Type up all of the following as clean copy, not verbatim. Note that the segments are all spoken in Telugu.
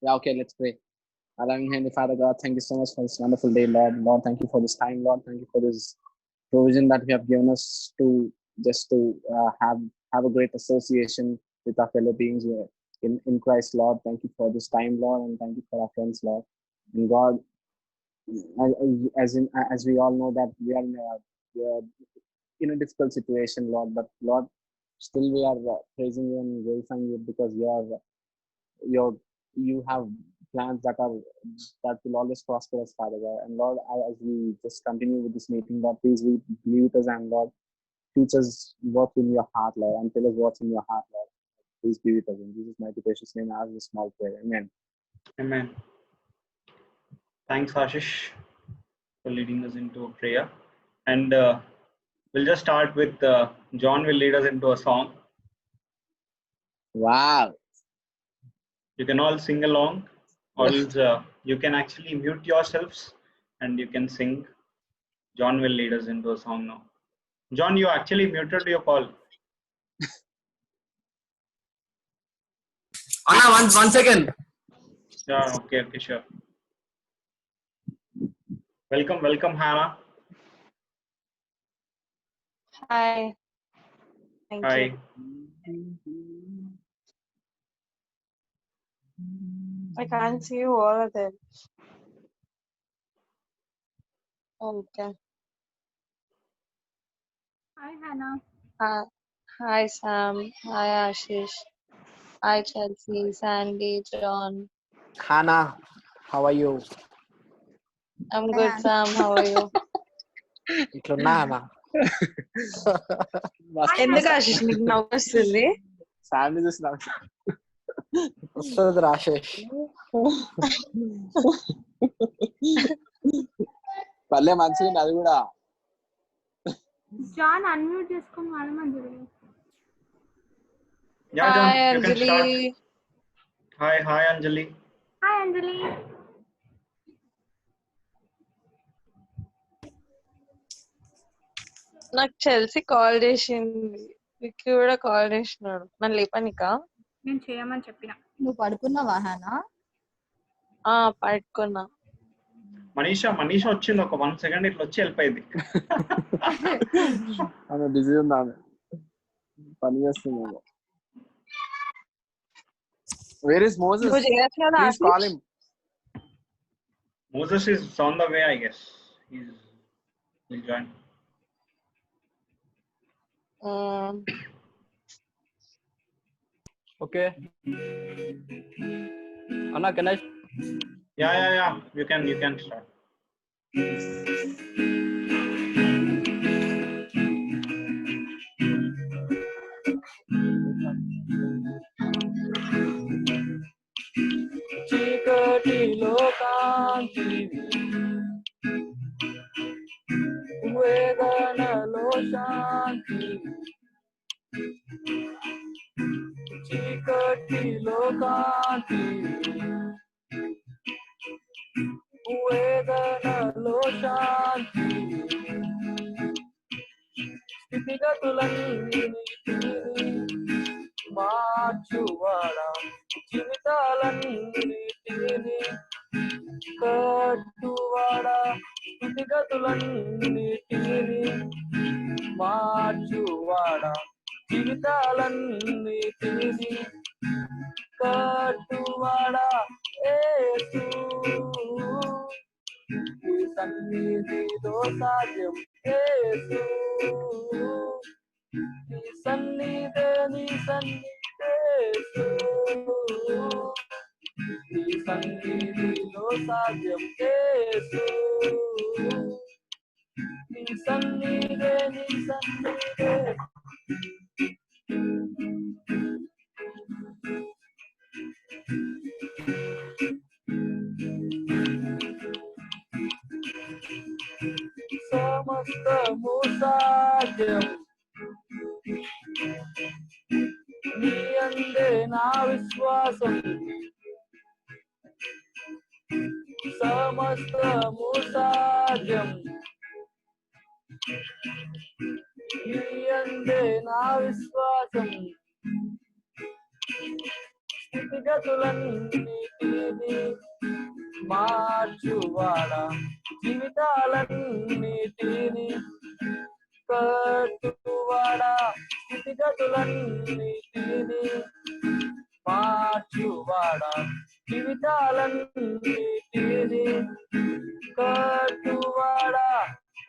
Yeah, okay, let's pray. Our loving Heavenly Father God, thank you so much for this wonderful day, Lord. Lord, thank you for this time, Lord. Thank you for this provision that you have given us to just to have a great association with our fellow beings in Christ, Lord. Thank you for this time, Lord, and thank you for our friends, Lord. And God, as we all know that we are in a difficult situation, Lord. But Lord, still we are praising you and glorifying you because you're you have plans that will always prosper us, Father God. And Lord, as we just continue with this meeting, Lord, please be with us, and Lord, teach us what's in your heart, Lord, and tell us what's in your heart, Lord. Please be with us. In Jesus' mighty precious name, I ask a small prayer. Amen. Amen. Thanks, Ashish, for leading us into a prayer. And we'll just start with John will lead us into a song. Wow. You can all sing along, or else you can actually mute yourselves and you can sing. John will lead us into a song now. John, you actually muted your call. Anna, one second. Yeah, okay, sure. Welcome, Hannah. Hi. Thank Hi. you. I can't see you all of them. Okay. Hi, Hannah. Hi, Sam. Hi, Ashish. Hi, Chelsea, Sandy, John. Hannah, how are you? I'm good, Sam. How are you? ఇట్లున్నా అన్న ఎందుకు ఆశిష్ నీకు నవ్వు వస్తుంది? ఫ్యామిలీ చూసిన వస్తుంది రాశేష్ పల్లె మంచిగా అది కూడా. జాన్ అన్మ్యూట్ చేసుకొని మాడమని. Yeah, John, Hi, you can start. Anjali. Hi, Anjali. Hi, Anjali. నాకు చెల్సి కాల్ చేసింది, విక్కీ కూడా కాల్ చేసినాడు. నన్ను లేపనికా? నేను చేయమని చెప్పిన. నువ్వు పడుకున్నావా హానా? పడుకున్నా. మనీషా వచ్చింది, ఒక 1 సెకండ్ ఇట్లా వచ్చి వెళ్ళిపోయింది. ఆమె బిజీ ఉంది, ఆమె పని చేస్తుంది. Where is Moses? Please call him. Moses is on the way, I guess. He'll join. Okay. Anna, can I? Yeah. You can start. చీకటిలో కాంతివి, వేదనలో శాంతివి, చీకటిలో కాంతివి, వేదనలో శాంతివి, స్థితిగతులన్నిటిని మార్చువాడా, జీవితాలన్నిటిని కట్టువాడా, స్థితిగతులన్నిటిని మార్చువాడా, జీవితాలన్నిటిని కట్టువాడా, యేసు నీ సన్నిధిలో సాధ్యం, యేసు నీ సన్నిధే యేసు నీ సన్నిధిలో సాధ్యం, యేసు నీ సన్నిధే సమస్తము సాధ్యం, నీ అందే నా విశ్వాసం, సమస్తము సాధ్యం, నీ అందే నా విశ్వాసం, స్థితిగతులన్నిటిని మార్చువాడా జీవితాలన్నిటిని కట్టువాడా స్థితిగతులన్నిటిని మార్చువాడా జీవితాలన్నిటిని కట్టువాడా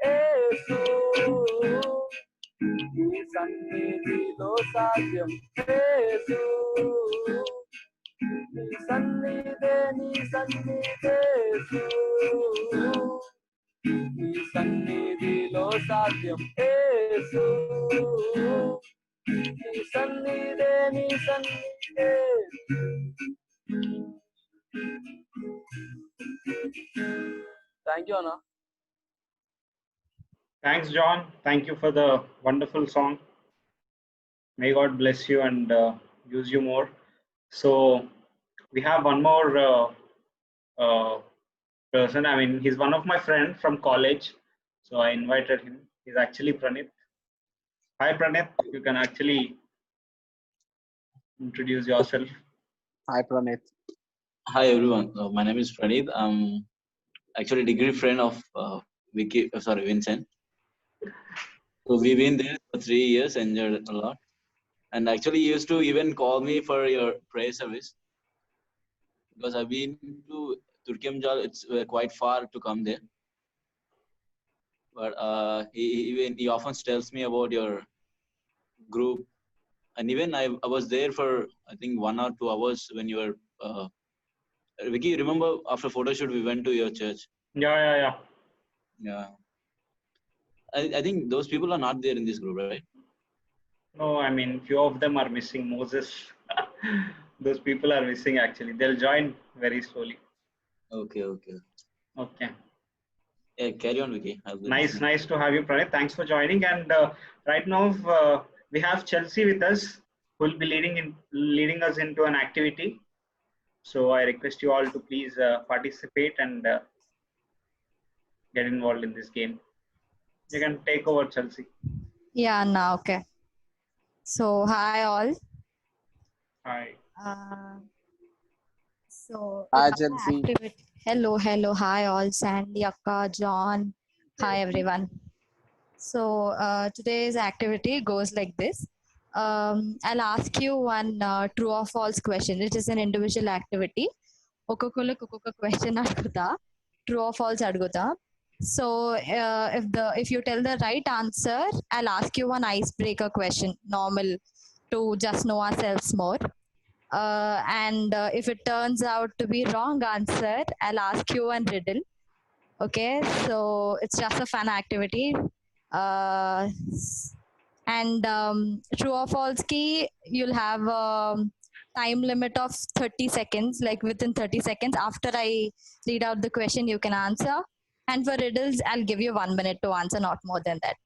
యేసు నీ సన్నిధిలో సాధ్యం యేసు నీ సన్నిధే యేసు నీ సన్నిధిలో సాధ్యం యేసు నీ సన్నిధే థ్యాంక్ యూ అన్న. Thanks, John. Thank you for the wonderful song. May God bless you and use you more. So we have one more person. I mean, he's one of my friend from college. So I invited him. He's actually Pranit. Hi, Pranit. You can actually introduce yourself. Hi, Pranit. Hi everyone, my name is Praneeth. I'm actually a degree friend of Vincent. So we've been there for 3 years, enjoyed a lot. And actually he used to even call me for your prayer service because I've been to Turkemjal. It's quite far to come there. But he often tells me about your group. And even I was there for I think 1 or 2 hours when you were Vicky, remember after photo shoot we went to your church? Yeah. Yeah. I think those people are not there in this group, right? No, I mean, few of them are missing. Moses. Those people are missing actually. They'll join very slowly. Okay. Okay. Yeah, carry on, Vicky. Nice to have you, Pranit. Thanks for joining. And right now we have Chelsea with us, who will be leading us into an activity. So I request you all to please participate and get involved in this game. You can take over, Chelsea. Yeah, now okay. So hi all. Hi. So Hi, it's an Chelsea. activity. Hello. Hi all. Sandy, Akka, John. Hi everyone. So today's activity goes like this. I'll ask you one true or false question. It is an individual activity. Okokola question aduguta. True or false aduguta. So if you tell the right answer, I'll ask you one icebreaker question, normal, to just know ourselves more. And if it turns out to be wrong answer, I'll ask you one riddle. Okay, so it's just a fun activity. And true or false key, you'll have a time limit of 30 seconds, like within 30 seconds after I read out the question you can answer. And for riddles, I'll give you 1 minute to answer, not more than that.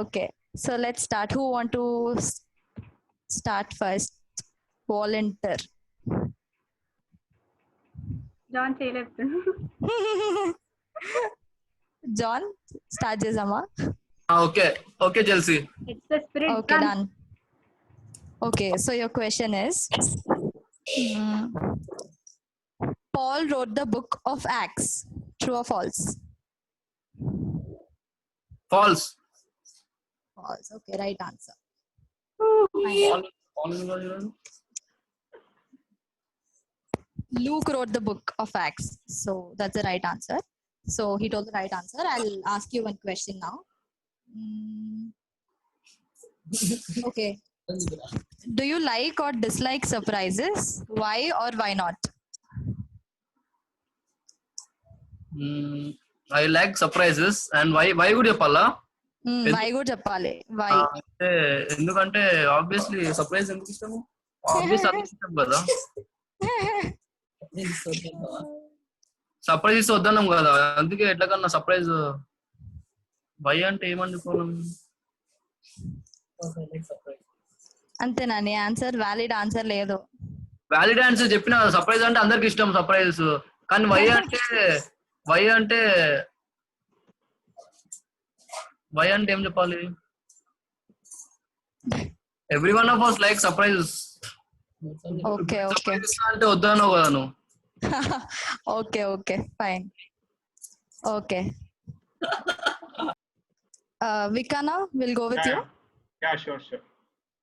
Okay, so let's start. Who want to start first? Volunteer. John చేయలేదు. John, start చేద్దామా? Okay, Chelsea. It's the spirit. Okay, done. Okay, so your question is, Paul wrote the book of Acts. True or false? False. False. Okay, right answer. Luke wrote the book of Acts. So that's the right answer. So he told the right answer. I'll ask you one question now. Okay. Do you like or dislike surprises? Why or why not? I like surprises. And why would you palla? Why good చెప్పాలి? Why? అంటే ఎందుకంటే ఆబ్వియస్లీ సర్ప్రైజ్ ఎందుకు ఇష్టము? ఆబ్వియస్ ఇష్టం కదా. సర్ప్రైజ్ వద్దన్నాం కదా, అందుకే ఎట్లా కన్నా సర్ప్రైజ్. వై అంటే ఏమనుకోను. అంతేనా నీ ఆన్సర్? వ్యాలిడ్ ఆన్సర్ లేదు. వ్యాలిడ్ ఆన్సర్ చెప్పిన. సర్ప్రైజ్ అంటే అందరికి ఇష్టం సర్ప్రైజ్, కానీ వై అంటే ఏం చెప్పాలి? Every one of us like surprises. Okay, okay. అంటే వద్దన్నావు కదా నువ్వు. Okay, fine. Okay. Vikana, we'll go with you. Yeah, sure.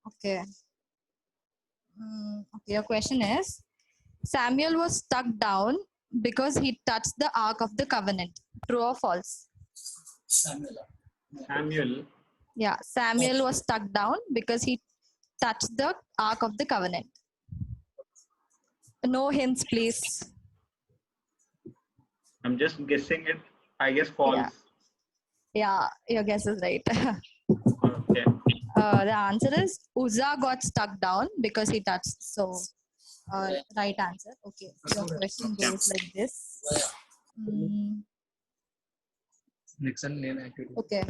Okay. Okay, your question is, Samuel was struck down because he touched the Ark of the Covenant. True or false? Samuel. Yeah, Samuel was struck down because he touched the Ark of the Covenant. No hints, please. I'm just guessing it. I guess false. Yeah, your guess is right. Okay. The answer is Uzzah got stuck down because he touched. So, right answer. Okay, your question goes like this. Next one, నేను activity. Okay,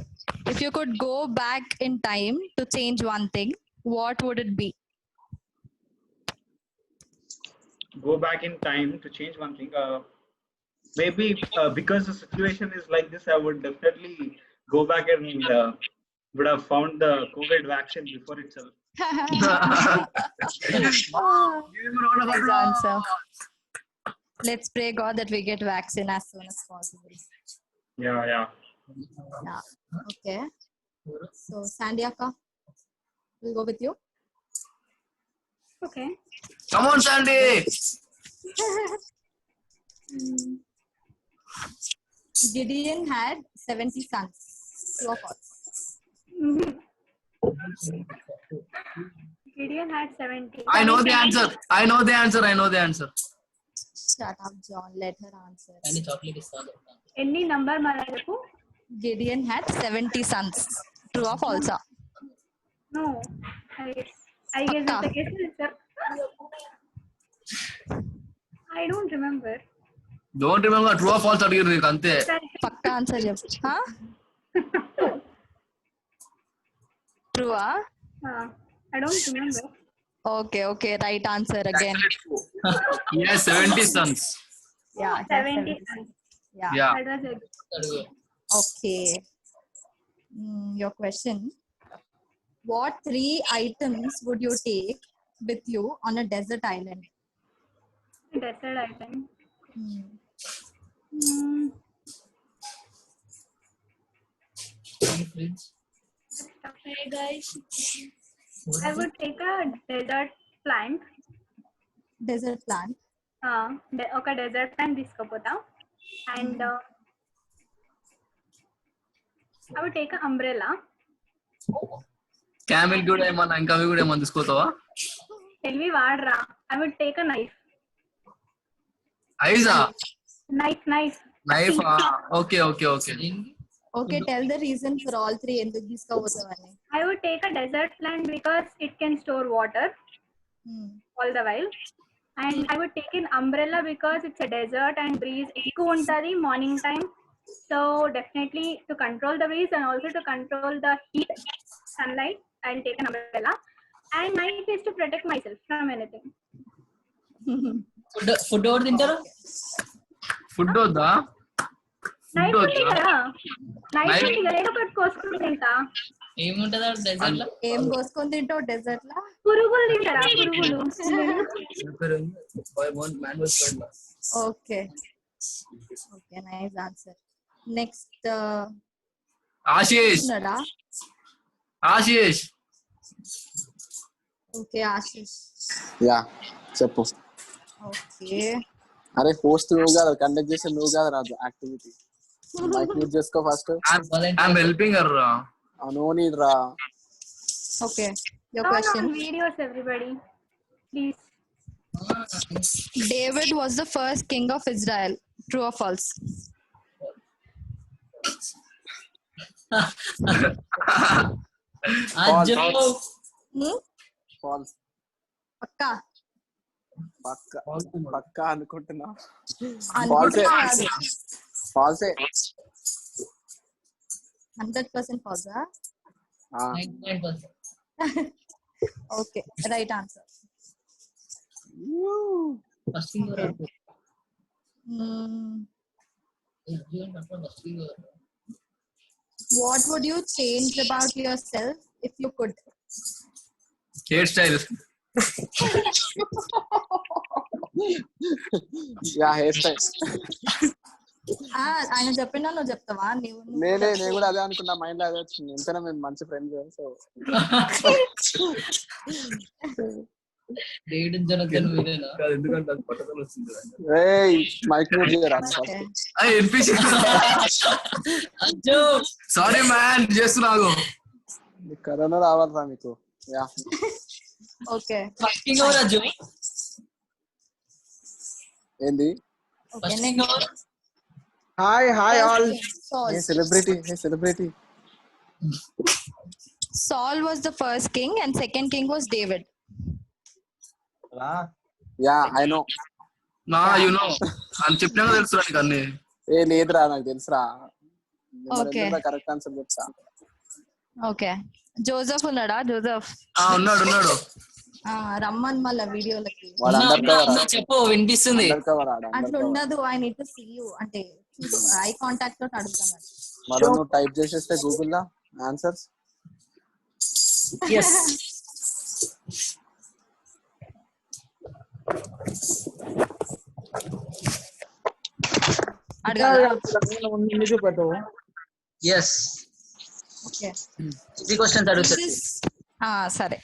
if you could go back in time to change one thing, what would it be? Go back in time to change one thing. Maybe because the situation is like this, I would definitely go back and would have found the COVID vaccine before itself. Nice answer. Let's pray God that we get vaccine as soon as possible. Yeah. Yeah. Okay. So Sandy Akka, we'll go with you. Okay. Come on, Sandy. Gideon had 70 sons. True or false? Gideon had 70. I know the answer. Shut up, John. Let her answer. Any number malayapu? Gideon had 70 sons. True or false? No. I guess it's a guess, sir. I don't remember. Don't remember. True or false అడిగారు నీకు అంతే. Pakka answer చెప్పు. Huh? True, I don't remember. Okay. Right answer again. Yes, 70 sons. Yeah. 70 sons. Yeah. Yeah. That was it. Okay. Your question. What 3 items would you take with you on a desert island? Desert island. Hey guys. I would take a desert plant. Desert plant. ఒక డెజర్ట్ ప్లాంట్ తీసుకుపోతా and I would take an umbrella. Camel కూడా ఏమన్నా ఇంకా అవి కూడా ఏమన్నా తీసుకోతావా? తెలివి వాడరా. I would take a knife. Aiza? Knife. Okay. Okay, tell the reason for all 3 ఎందుకు తీసుకోపోతావని. I would take a desert plant because it can store water all the while. And I would take an umbrella because it's a desert and breeze ఎక్కువ ఉంటది morning time. So definitely to control the breeze and also to control the heat, sunlight, I'll take an umbrella. And knife is to protect myself from anything. Food ఎవరు తింటారు? ఫుడ్ వద్దా? నైఫ్ ఉంది కదా, నైఫ్ ఉంది కదా, ఏదో ఒకటి కోసుకుని తింటా. ఏముంటదా డెజర్ట్ లో? ఏం కోసుకొని తింటావు డెజర్ట్ లో? పురుగులు తింటారా? పురుగులు. Okay, nice answer. Next, Ashish. Okay, Ashish. Yeah, చెప్పు. Okay. అరే పోస్ట్ నువ్వు కదా, కండక్ట్ చేసే నువ్వు కదా రాదు యాక్టివిటీ. మైక్ మ్యూట్ చేసుకో first. I'm helping her. No need రా. Okay, your Turn question. on videos everybody, please. David was the first king of Israel. True or false? False. పక్కా అనుకుంటున్నా. ఫాల్సే. 100% false. 99%. Okay, right answer. First What would you change about yourself if you could? Hair style. Hair style. ఆయన చెప్పినా నువ్వు చెప్తావా? నేను కూడా అదే అనుకున్నా, మైండ్ లో అదే వచ్చింది. ఎంతైనా మేము మంచి ఫ్రెండ్స్. సో డేవిడ్ జోనథన్ మీరేనా? ఎందుకంటే అది పట్టదల వస్తుంది. మైక్ మ్యూట్ చేయరా? సారీ మ్యాన్, చేస్తున్నాను. కరోనా రావాలరా మీకు. Yeah okay. Fasting over Ajju. ఏంది? Hi all. Celebrity. Saul was the first king and second king was David. Yeah, I know. You know. అని చెప్పినా తెలుసురా నీకు అన్ని. లేదురా, నాకు తెలుసురా. ఓకే, కరెక్ట్ ఆన్సర్ చెప్తా. ఓకే. జోసెఫ్ ఉన్నాడా? జోసెఫ్ ఉన్నాడు. రమ్మన్ మళ్ళా వీడియోలకి. చెప్పు, వినిపిస్తుంది. అట్లా ఉండదు. I need to see you అంటే ఐ కాంటాక్ట్ తోటి అడుగుతాను. మరి నువ్వు టైప్ చేసేస్తే గూగుల్ లో ఆన్సర్స్. yes. yes. ఓకే, ఈ క్వశ్చన్స్ అడుగుతా. సరే.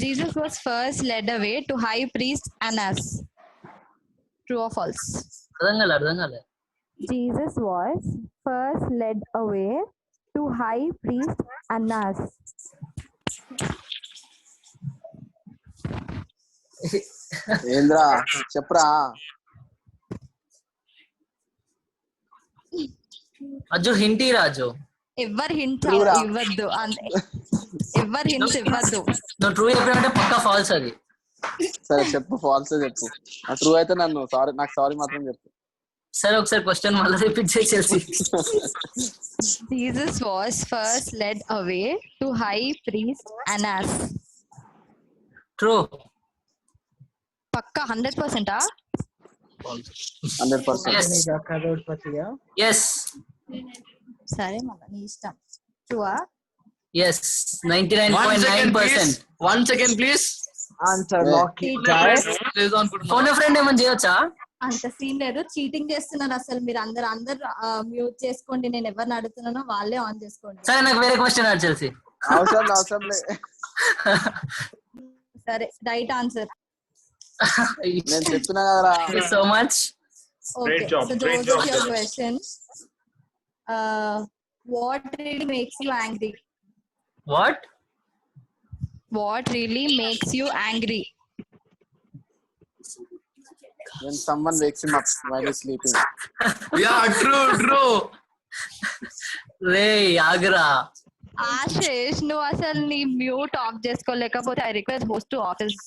Jesus was first led away to high priest Annas. True or false? అర్థం కాలే. Jesus was first led away to high priest Annas. ఏంద్రా చెప్పరా? అజ్జు హింట్ రాజు. ఎవరు హింట్స్ ఇవ్వద్దు. ఎవరు హింట్స్ ఇవ్వద్దు. నువ్వు ట్రూ చెప్పినట్టే పక్కా ఫాల్స్ అది. సరే చెప్పు, ఫాల్స్ చెప్పు. ట్రూ అయితే నాకు సారీ మాత్రం చెప్పు. సరే, ఒకసారి క్వశ్చన్ మళ్ళీ రిపీట్ చేసేసి. Jesus was first led away to high priest Annas. True. పక్కా 100%? 100%. yes. సరే మళ్ళీ నీ ఇష్టం. ట్రూవా? yes. 99.9%. 1 second please. Answer phone friend ఏమని చేయొచ్చా? అంత సీన్ లేదు. చీటింగ్ చేస్తున్నారు అసలు మీరు. అందరు మ్యూట్ చేసుకోండి. నేను ఎవరిని అడుగుతున్నానో వాళ్ళే ఆన్ చేసుకోండి. సరే, నాకు వేరే క్వశ్చన్ యాడ్ చేసి. అవసరం లే. సరే, రైట్ ఆన్సర్. నేను చెప్తున్నా కదరా. So much. Okay, Great job. so those are your questions. What really makes you angry? What really makes you angry? When someone wakes him up while he's sleeping. Yeah, true. రే ఆగ్రా. ఆశేష్, నువ్వు అసలు నీ మ్యూట్ ఆఫ్ చేసుకోలేకపోతే I request host to office.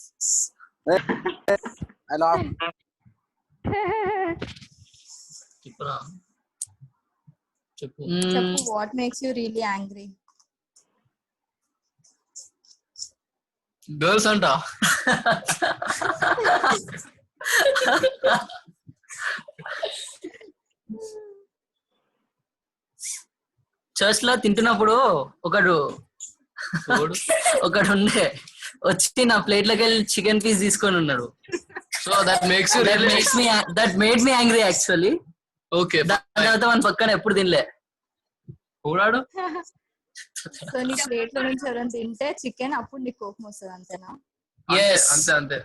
I love. చెప్పు. What makes you really angry? Girls అంట. చర్చ్ లో తింటున్నప్పుడు ఒకడు ఉండే వచ్చి నా ప్లేట్ లోకి వెళ్ళి చికెన్ పీస్ తీసుకొని ఉన్నాడు. So that makes you that made me angry actually. Okay, దాని తర్వాత మన పక్కన ఎప్పుడు తినలే. కూడాడు. సో నీ ప్లేట్ లో నుంచి ఎవరైనా తింటే చికెన్, అప్పుడు నీకు కోపం వస్తుంది, అంతేనా? అంతే.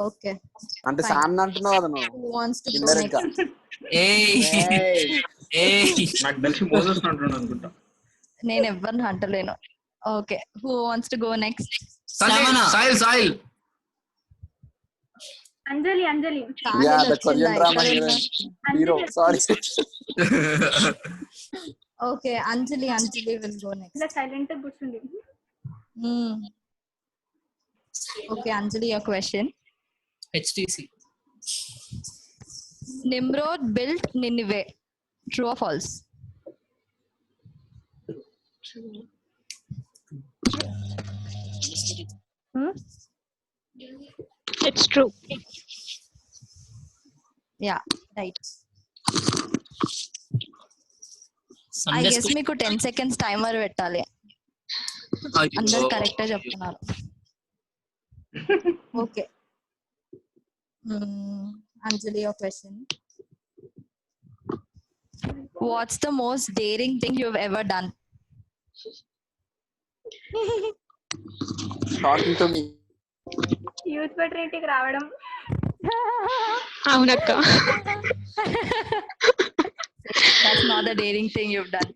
ఓకే, అంటే సామ్ అంటున్నావు కదా నువ్వు. Who wants to go Indirect గా. next? నాకు తెలిసి మోసెస్ అంటున్నాను అనుకుంటా. నేను ఎవరిని అంటలేను. Okay, who wants to go next? Sahil. Anjali. Yeah, the Korean drama hero. Sorry. Okay, Anjali will go next. ఇలా సైలెంట్ గా కూర్చుంది. Okay, Anjali, your question. HTC. Nimrod built Nineveh. True or false? It's true. Yeah, right. I guess మీకు 10 seconds timer పెట్టాలి. అందరు కరెక్టే చెప్తున్నారు. Okay, Anjali, your question. What's the most daring thing you've ever done? Talking to me. Youth ఫెటర్నిటీకి రావడం. అవునక్క. That's not the daring thing you've done.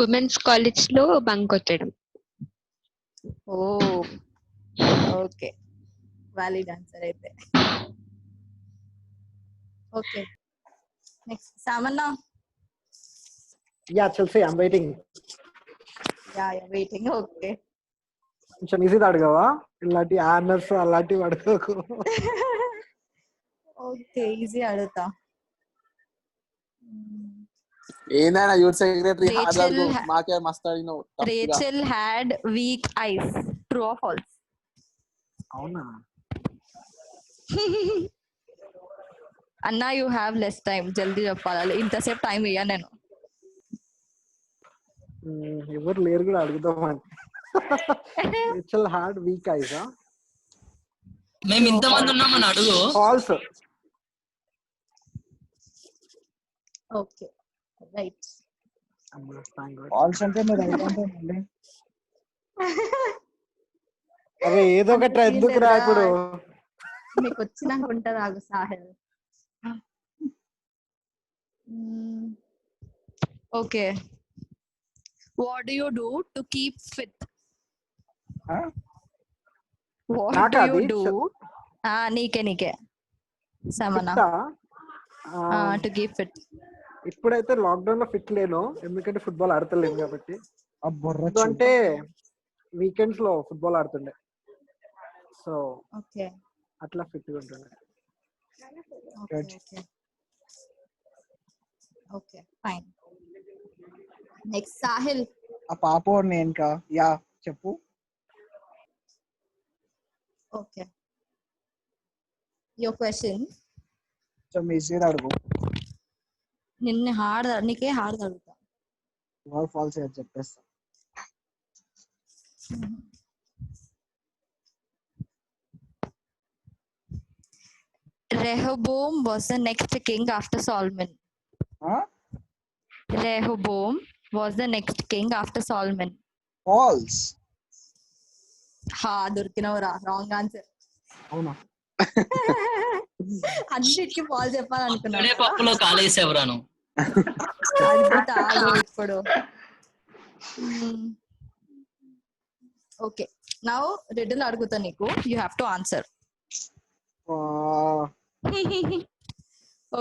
Women's college లో బంక్ కొట్టడం. Oh, okay. Valid answer అయితే. Okay. Next, Samanna. Yeah, Chelsea, I'm waiting. Yeah, you're waiting. Okay. కొంచెం ఈజీగా అడగవా? ఇలాంటి ఆనర్స్ అలాంటివి అడగకు. ఓకే, ఈజీ అడుగుతా. ఏందైనా యూత్ సెక్రటరీ హాజరు మాకే మస్త్ అడిగినావు. Rachel had weak eyes. True or false? అవునా? అన్నా, you have less time. జల్దీ చెప్పాలి, ఇంతసేపు టైం ఇయ్యా నేను. ఎవరు లేరు కూడా అడుగుదామని. Rachel had weak eyes. మేము ఇంతమంది ఉన్నామని అడుగు. False. Okay, right. ఫాల్స్ అంటే మీరు రైట్ అంటే మళ్ళీ అరే ఏదో ఒకటి ఎందుకు రా ఇప్పుడు. మీకు వచ్చినాక ఉంటుంది, ఆగు Sahil. Okay, what do you do to keep fit? What do you do? నీకే సమనా to keep fit. ఇప్పుడైతే లాక్డౌన్ లో ఫిట్ లేను, ఎందుకంటే ఫుట్బాల్ ఆడతలేను కాబట్టి. అంటే వీకెండ్స్ లో ఫుట్బాల్ ఆడుతుండే, సో ఓకే, అట్లా ఫిట్ గా ఉంటుండే. Okay, fine. నెక్స్ట్, సాహిల్. ఆ పాప నేను యా చెప్పు. Okay, your question. కొంచెం ఈజీగా అడుగు. నీకే హార్డ్ అడుగుతా. ఫాల్స్ చెప్పేస్తా. Rehoboam was the next king after Solomon. Rehoboam was the next king after Solomon. False. దొరికినవరా, రాంగ్ ఆన్సర్. అవునా? అన్నిటికీ ఫాల్స్ చెప్పాలనుకున్నా. పప్పులో కాలేసేవరాను. ఇప్పుడు ఓకే, నౌ రిడిల్ అడుగుతా నీకు, you have to answer.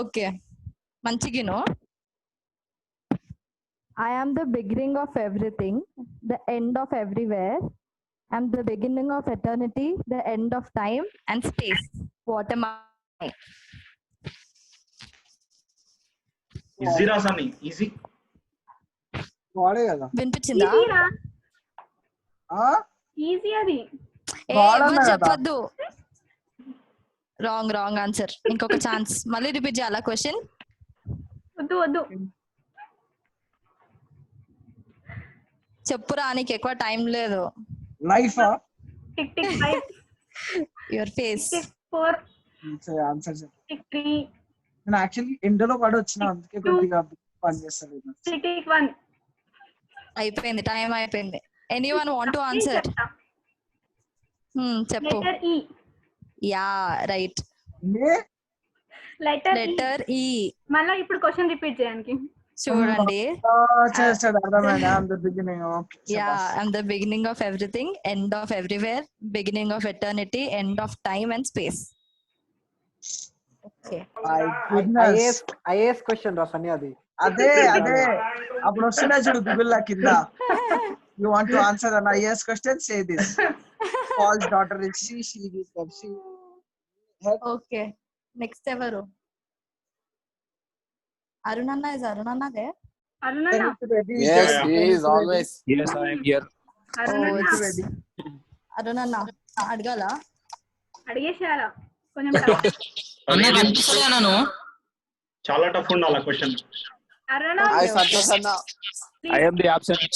Okay, మంచిగినో. I am the beginning of everything, the end of everywhere. I am the beginning of eternity, the end of time and space. What am I? Easy Rasani, easy. వాడే కదా. వినిపించిందా? ఈజీ అది. చెప్పద్దు, రాంగ్ ఆన్సర్. ఇంకొక ఛాన్స్, మళ్ళీ రిపీట్ చేయాలా క్వశ్చన్? వద్దు. చెప్పురా, నీకు ఎక్కువ టైం లేదు. Life tick tick 5, your face. 4, answer చెప్పు. టిక్ 3. నేను యాక్చువల్లీ ఎండలో పడి వచ్చిన, అందుకే కొద్దిగా పని చేస్తలేదు. Tick tick 1. అయిపోయింది, టైం అయిపోయింది. Anyone want to answer? చెప్పు. Letter E. Yeah, right. Letter E. మళ్ళీ ఇప్పుడు క్వశ్చన్ రిపీట్ చేయడానికి చూడండి. Yeah, I'm the beginning of everything, end of everywhere, beginning of eternity, end of time and space. Okay. IAS question రా సన్నీ, అది అదే అప్పుడు వస్తున్నా చూడు గూగుల్ లా కింద. You want to answer an IAS question? Say this. Paul's daughter is she is she. Okay. Next ఎవరు? Arunanna, is Arunanna there? Arunanna? Yes, he is always. Yes, I am here. Arunanna, అడగాలా? అడిగేశారా కొంచెం? అన్న కనిపిస్తలే నన్ను. చాలా టఫ్ ఉండాలి question. Arunanna, I am the absent.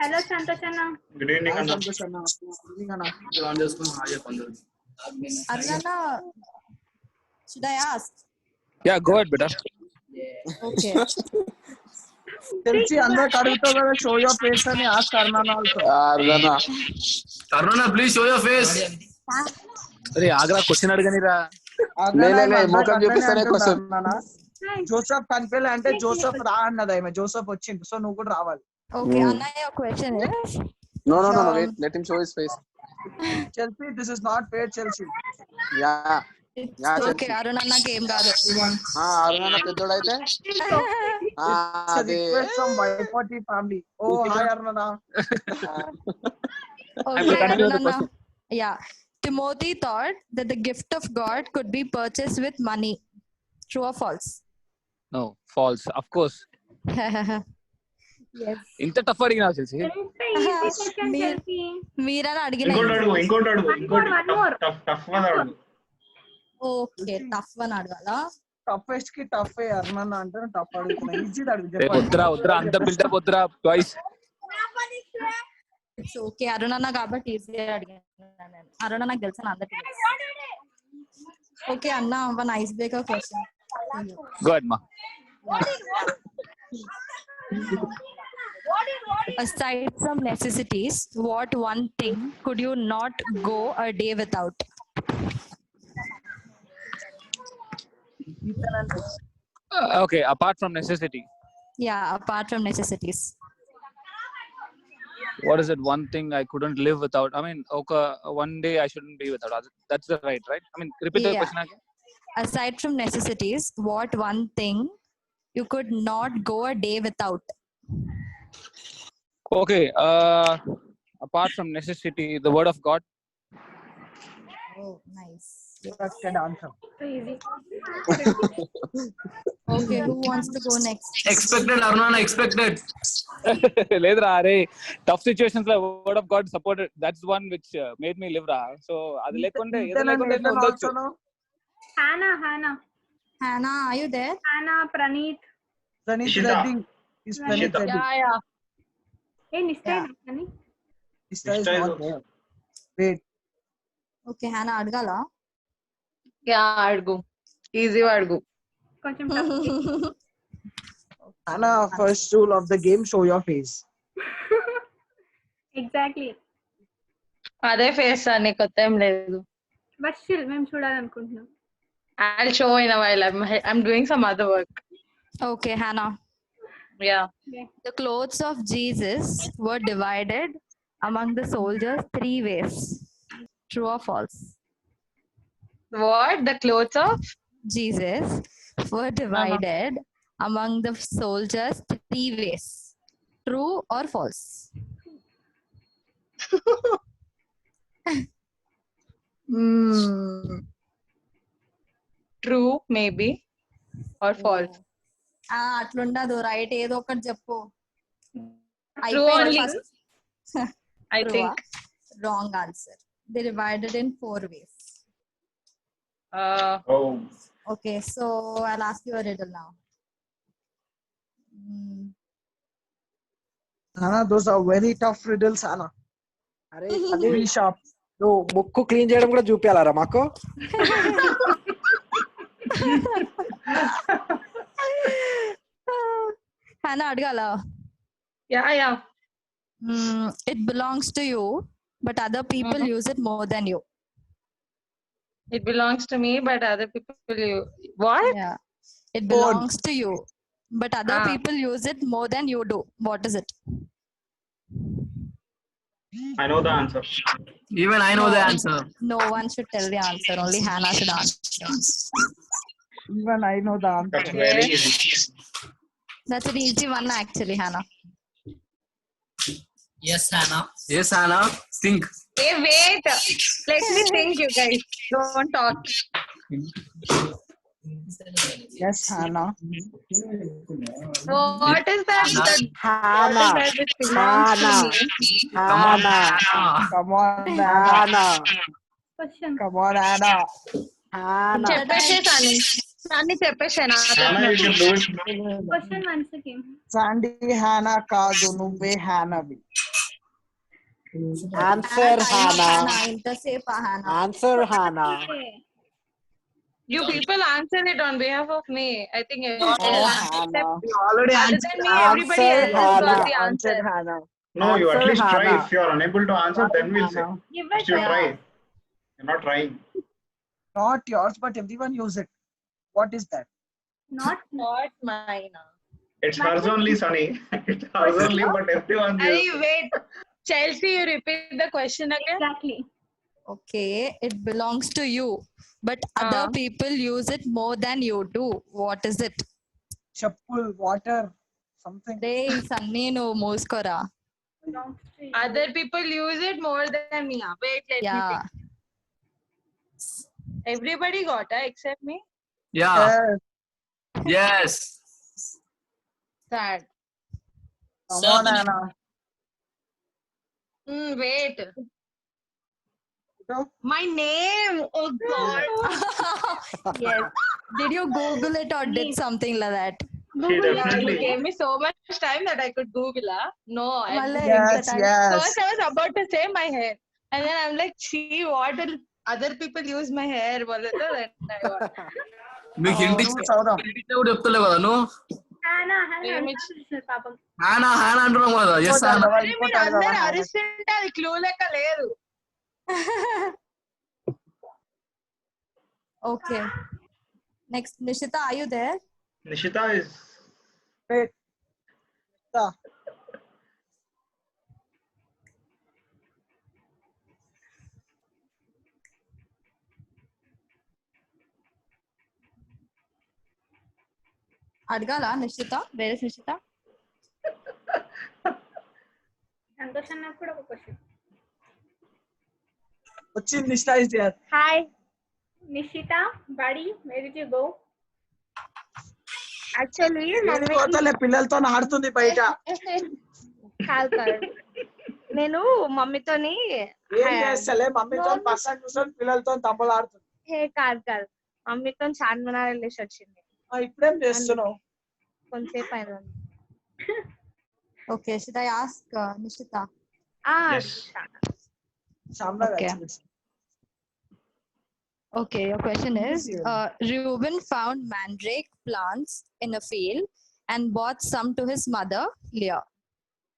Hello, Santoshanna. Good evening, Hi, Anna. Santosh Anna. Good evening, Anna. On చేసుకుని హాయ్ చెప్పండి. Arnana, should I ask? Yeah, go ahead, beta. Okay. తెలిసి అందరికి అడుగుతావు కదా షో యువర్ ఫేస్ అని ఆస్క్ అర్నానా ఆల్సో. అర్ధనా Karuna please show your face. అరే ఆగ్రా క్వశ్చన్ అడగనిరా. ముఖం చూపిస్తానే క్వశ్చన్. జోసఫ్ కనిపించలే అంటే జోసఫ్ రా అన్నది ఆమె. జోసఫ్ వచ్చింది, సో నువ్వు కూడా రావాలి. Okay, Anna, your question is. No, wait, let him show his face. Chelsea, this is not fair, Chelsea. Yeah. It's okay, Arunana game కాదు. అరుణన్న పెద్దోడైతే It's a request from Y40 family. Oh, hi Arunana. Okay, Arunana. Yeah. Timothy thought that the gift of God could be purchased with money. True or false? No, false. Of course. Yes. ఇంత టఫ్ అడిగినా తెలిసి. మీరని అడిగిన. ఇంకోటి అడుగు. టఫ్ అడుగు. ఓకే, టఫ్ అని అడగాలా? టఫెస్ట్ కి టఫ్ అర్నానా అంటే టఫ్ అడుగుతున్నా. ఈజీ అడుగు. వద్దురా అంత బిల్డప్ వద్దురా ట్వైస్. ఇట్స్ ఓకే, అరుణన్న కాబట్టి ఈజీగా అడిగాను నేను. అరుణ నాకు తెలుసు అందరికి. ఓకే అన్న, one ice breaker question. Go ahead, ma. Aside from necessities, what one thing could you not go a day without? Okay, apart from necessity. Yeah, apart from necessities. What is it? One thing I couldn't live without. I mean, okay, one day I shouldn't be without. That's the right? I mean, repeat the question again. Aside from necessities, what one thing you could not go a day without? Okay, apart from necessity, the word of God. Oh, nice. That's good answer. Easy. Okay, who wants to go next? Expected, Arunana, expected. లేదురా అరే టఫ్ సిచువేషన్స్ లో word of God supported. That's one which made me live రా. సో అది లేకుంటే ఉండొచ్చు. Hannah, are you there? Hannah, Praneeth. Praneeth Reddy is Praneeth Reddy. Yeah. Hey, Nishta is not there. Wait. Okay, Hannah అడగాలా? యా అడుగు, ఈజీగా అడుగు. కొంచెం tough. Hannah, first rule of the game, show your face. Exactly. అదే ఫేస్ అని కొత్త ఏం లేదు. But still, మేము చూడాలనుకుంటున్నాం. I'll show in a while. I'm doing some other work. Okay, Hannah. Yeah. The clothes of Jesus were divided among the soldiers 3 ways. True or false? What? The clothes of Jesus were divided among the soldiers 3 ways. True or false? True, maybe, or false. అట్లుండదు, రైట్ ఏదో ఒకటి చెప్పు. True only. I think. Wrong answer. They divided in 4 ways. Okay, so I'll ask you a riddle now. Hannah, those are very tough riddles, Hannah. అరే అది షాప్. నువ్వు ముక్కు క్లీన్ చేయడం కూడా చూపించాలరా మాకు? Hannah అడగాల? Yeah. It belongs to you, but other people use it more than you. It belongs to me, but other people use. What? Yeah. It belongs to you, but other people use it more than you do. What is it? I know the answer. Even I know the answer. No one should tell the answer. Only Hannah should answer. Even I know the answer. That's very easy. That's an easy one, actually, Hannah. Yes, Hannah. Yes, Hannah. Think. Hey, wait. Let me think, you guys. Don't talk. Yes, Hannah. What is that? Hannah. Come on, Hannah. Question. Come on, Hannah. చెప్పేసేసాను. అన్ని చెప్పేసాను. Question once again. Sandy Hannah కాదు, నువ్వే Hannah. Answer Hannah. ఇంతసేపు Hannah. Answer Hannah. You people answer it on behalf of me. I think Oh, Hannah. already other than me, everybody Answer else has got Hannah. the answer. Hannah. No, you at Answer least try. Hannah. If you are unable to answer, then we'll say. Give But it you a try. You're not trying. Not yours, but everyone use it. What is that? not mine. It's hers only, Sunny. It's hers only, but everyone Hey, uses. wait. Chelsea, you repeat the question again? exactly. Okay, it belongs to you, but other people use it more than you do. What is it? Chappul, water, something. Hey, Sunny, no moskora. Other people use it more than me. Wait, let me Yeah. think. Everybody got it except me? Yeah. Yes. Sad. Come on, Anna. Wait. My name. Oh God. Yes. Did you Google it or did something like that? She definitely. You gave me so much time that I could Google. No. Yes, yes. First, I was about to say my hair, and then I'm like, see what will other people use my hair? Then I got. మీకు ఇంటి కూడా చెప్తలేవు కదా నువ్వు పాపం హానా హానా అంటున్నావు కదా ఎస్ హానా మీరు అందరు అరుస్తుంటే అది క్లూ లెక్క లేదు. Okay. Next, Nishita, are you there? Nishita is. Wait. Adgala, Nishita? Where is Nishita? Santosh అన్న కూడా ఒక question. Uchin Nishita is there. Hi, Nishita, buddy, where did you go? Actually, పోతలే పిల్లలతో ఆడుతుంది బయట. కాదు నేను మమ్మీతోని ఏం చేస్తలే మమ్మీతో పక్కన కూర్చొని పిల్లలతో తమ్ముళ్ళు ఆడుతుంది. కాదు మమ్మీతో చార్మినార్ వెళ్ళేసి వచ్చింది. ఇప్పుడేం చేస్తున్నావు? కొంతసేపు అయింది. Okay, should I ask Nishita? Yes. Okay. Okay, your question is, Reuben found mandrake plants in a field and bought some to his mother, Leah.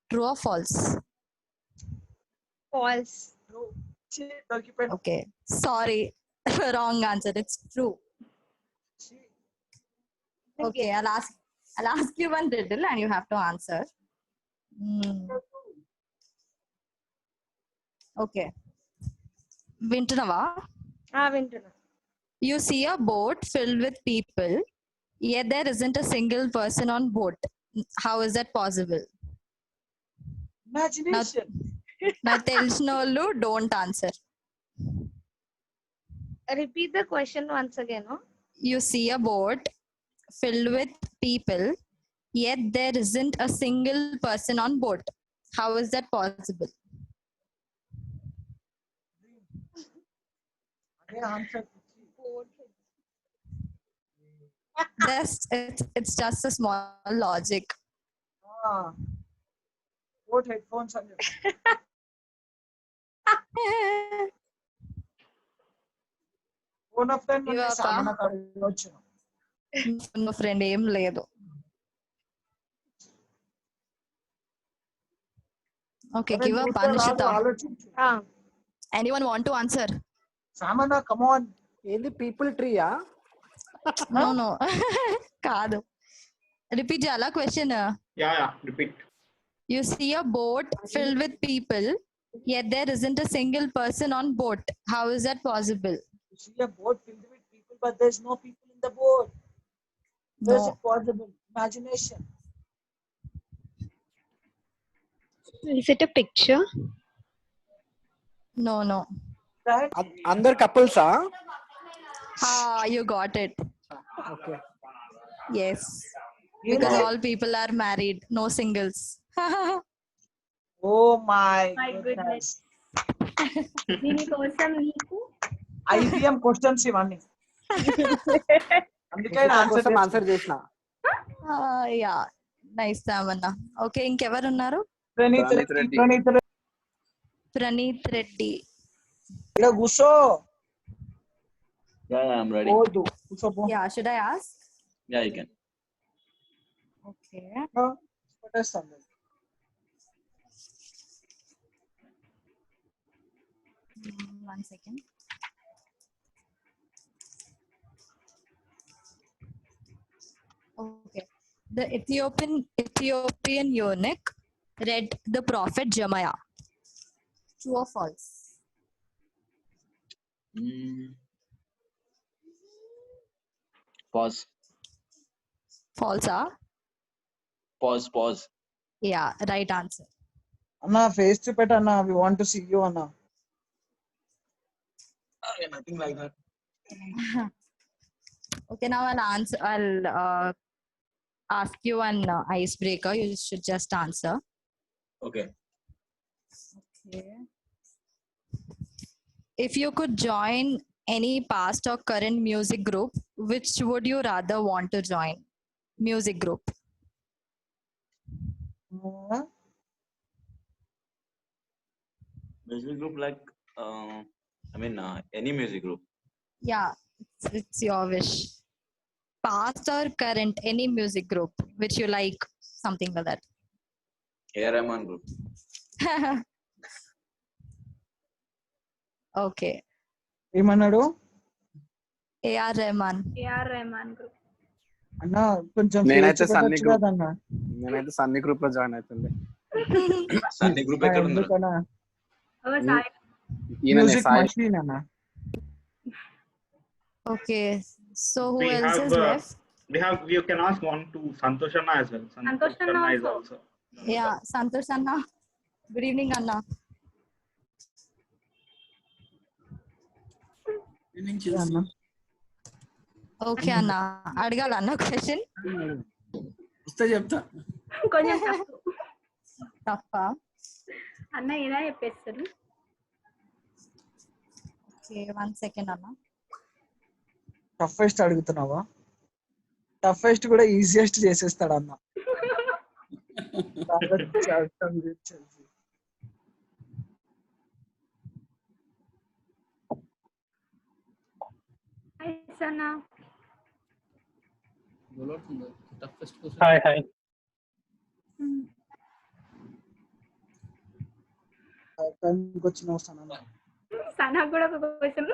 True or false? False. Okay, sorry, wrong answer. It's true. Okay, I'll ask you one riddle and you have to answer. Okay. Vintunava? వింటున్నా. You see a boat filled with people, yet there isn't a single person on boat. How is that possible? Imagination. Now Telchinolu, don't answer. Repeat the question once again. No? You see a boat filled with people, yet there isn't a single person on boat. How is that possible? It's just a small logic. Boat headphones on. One of them is Samana Karochino. No friend, aim ledo. Okay, give up, Nishita. Anyone want to answer? Samana, come on. ఏంది people ట్రీయా? No. Kaadu. Repeat Jala question. Yeah, repeat. You see a boat filled with people, yet there isn't a single person on boat. How is that possible? You see a boat filled with people, but there's no people in the boat. How is it possible? Imagination. Is it a picture? No. అందరు కపుల్సా? You got it. Okay. Yes. Because all people are married, no singles. Oh my goodness. దీని కోసం నీకు IBM క్వశ్చన్స్ ఇవన్నీ. అందుకే ఆన్సర్ చేసిన. Yeah. Nice, Samana. Okay, ఇంకెవరు ఉన్నారు? ప్రణీత్ రెడ్డి. Praneeth Reddy. ఇలా కూర్చో. Yeah, I'm ready. పోదు కూర్చోపో. Yeah, should I ask? Yeah, you can. Okay. పెట్టేస్తాను. 1 second. Okay. The Ethiopian eunuch read the prophet Jeremiah. True or false? Pause. False, Pause. Yeah, right answer. అన్న ఫేస్ చూపెట్టన్నా, we want to see you అన్న. Nothing like that. Okay, now I'll ask you an icebreaker. You should just answer. Okay. Okay. If you could join any past or current music group, which would you rather want to join? Music group. Music group like any music group. Yeah, it's your wish. Past or current, any music group which you like, something like that. A.R. Rahman group. Okay. ఏమన్నాడు? A.R. Rahman. AR Rahman group. అన్న కొంచెం నేనైతే ఫేస్ సన్నీ చూపెట్టొచ్చు గ్రూప్ కదన్నా. నేనైతే సన్నీ గ్రూప్ లో జాయిన్ అవుతుంది. సన్నీ గ్రూప్ ఎక్కడ ఉంది? ఎందుకన్నా? Oh, Sai. ఈయననే మ్యూజిక్ సాయి. మషీన్ అన్న. Okay. So who We else have is left? you can ask one to Santosh Anna as well. Santosh Anna is also. also. Yeah, Santosh Anna. Good evening, Anna. అన్న Okay, Anna. అడగాల అన్న క్వశ్చన్ వస్తే చెప్తా. కొంచెం తప్ప. అన్న ఇలా చెప్పేస్తారు. Okay, 1 second, Anna. టఫెస్ట్ అడుగుతున్నావా? టఫెస్ట్ కూడా ఈజియెస్ట్ చేసేస్తాడు అన్న. Hi, Sana. Hi. టైంకి వచ్చిన వస్తాను. Sana కూడా ఒక క్వశ్చన్.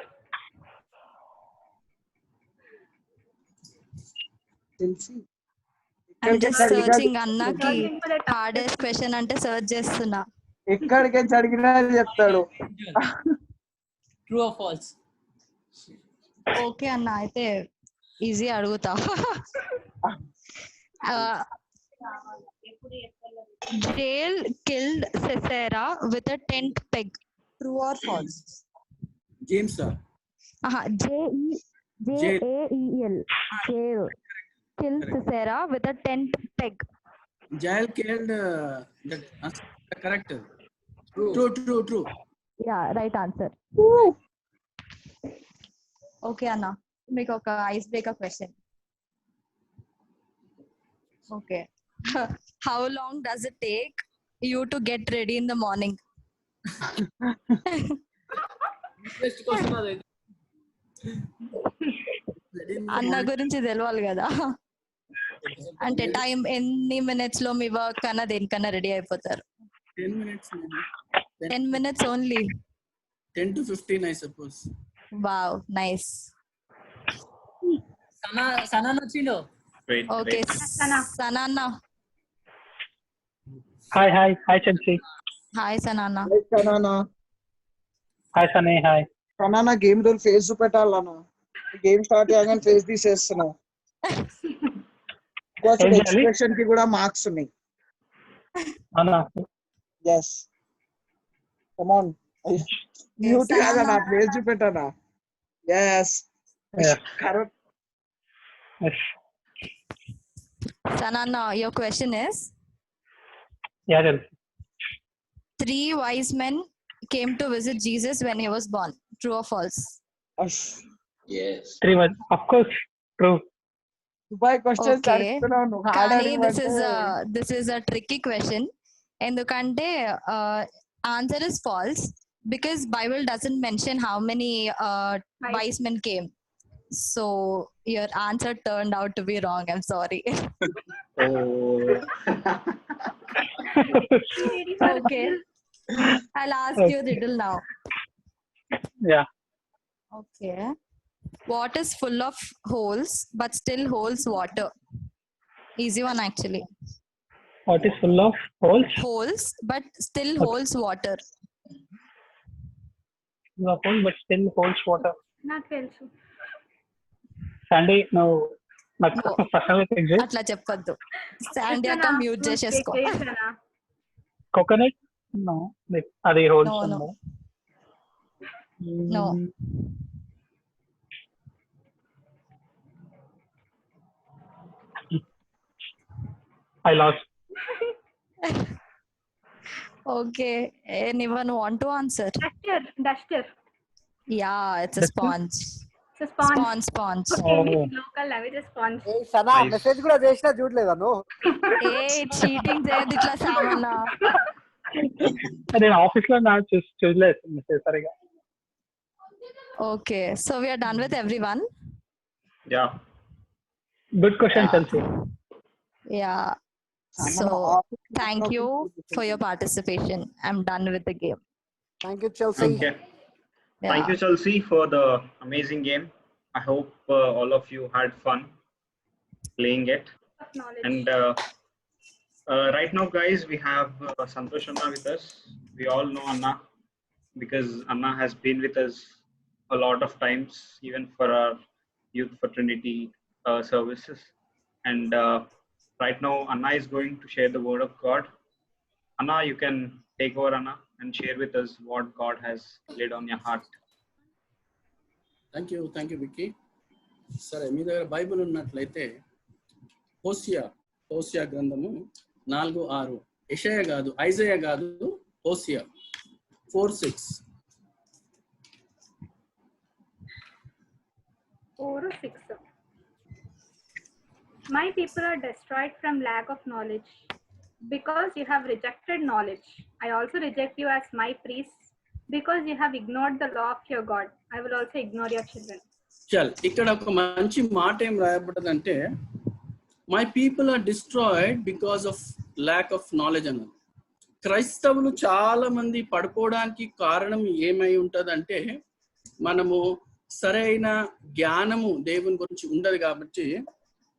తెలిసి I'm just searching అన్నకి hardest question అంటే search చేస్తున్నా. ఎక్కడికి అడిగినా చెప్తాడు. True or false? ఓకే అన్న అయితే ఈజీ అడుగుతా. Jael killed Sisera with a tent peg. True or false? James sir. Jael. Jael killed Sisera with a tent peg. Jael killed correct. True. Yeah, right answer. Okay, Anna. Make a icebreaker question. Okay. How long does it take you to get ready in the morning? అన్న గురించి తెలవాలి కదా. అంటే టైం ఎన్ని మినిట్స్ లో మీ వర్క్ అన్న దేనికన్నా రెడీ అయిపోతారు? 10 minutes. 10 minutes only. 10 to 15, I suppose. Wow, nice. Sana వచ్చిండు. Okay, Sanana. Hi Chelsea. Hi Sanana. Hi Sunny. Hi. కన్నా గేమ్ రోజు ఫేస్ చూపెట్టాలన్నా. గేమ్ స్టార్ట్ చేయగానే ఫేస్ తీసేస్తున్నావు. ఎక్స్ప్రెషన్ కి కూడా మార్క్స్ ఉన్నాయి. అన్నా. yes come on మ్యూట్ కాదన్నా face చూపెట్టానా. yes correct. Sanana, your question is? Yeah, Chelsea. 3 wise men came to visit Jesus when he was born. True or false? Yes. 3 words. Of course, true. Dubai questions Okay. అడుగుతున్నావు నువ్వు. కానీ this is a tricky question. ఎందుకంటే answer is false because Bible doesn't mention how many wise men came. So your answer turned out to be wrong. I'm sorry. Oh. Okay. I'll ask you a riddle now. Yeah. Okay. What is full of holes but still holds water? Easy one actually. What is full of holes? Holes but still Okay. holds water. Full of holes but still holds water. నాకు తెలుసు. Sandy, నువ్వు నాకు పర్సనల్ ఎగ్జిస్ట్. అట్లా చెప్పొద్దు. శాండీ అక్క మ్యూట్ చేసేసుకో. కోకోనట్? నో. అది holes No, no. No. I lost. Okay. Anyone want to answer? Duster. Yeah, it's a sponge. It's a sponge. Sponge. Okay, local language is sponge. Sana message కూడా చేసినా చూడలేదా నువ్వు? చీటింగ్ చేయదు ఇట్లా సామన్నా. నేను ఆఫీస్ లో చూడలేదు మెసేజ్ సరిగా. Okay, so we are done with everyone. Yeah. Good question, Chelsea. Yeah. So thank you for your participation. I'm done with the game. Thank you, Chelsea. Okay. Thank you, Chelsea, for the amazing game. I hope all of you had fun playing it. And right now, guys, we have Santosh Anna with us. We all know Anna because Anna has been with us a lot of times, even for our youth fraternity services. And right now, Anna is going to share the word of God. Anna, you can take over, Anna, and share with us what God has laid on your heart. Thank you Vicky. సరే, మీ దగ్గర బైబిల్ ఉన్నట్లయితే హోసియా గ్రంథము 4:6. యెషయా కాదు, ఐజయా కాదు, Hosea 4:6. 4:6. My people are destroyed from lack of knowledge, because you have rejected knowledge. I also reject you as my priests, because you have ignored the law of your God. I will also ignore your children. చల్, ఇక్కడ ఒక మంచి మాట ఏం రాయబడ్డదంటే my people are destroyed because of lack of knowledge అన్నది. క్రైస్తవులు చాలా మంది పడిపోవడానికి కారణం ఏమై ఉంటదంటే మనము సరైన జ్ఞానము దేవుని గురించి ఉండదు కాబట్టి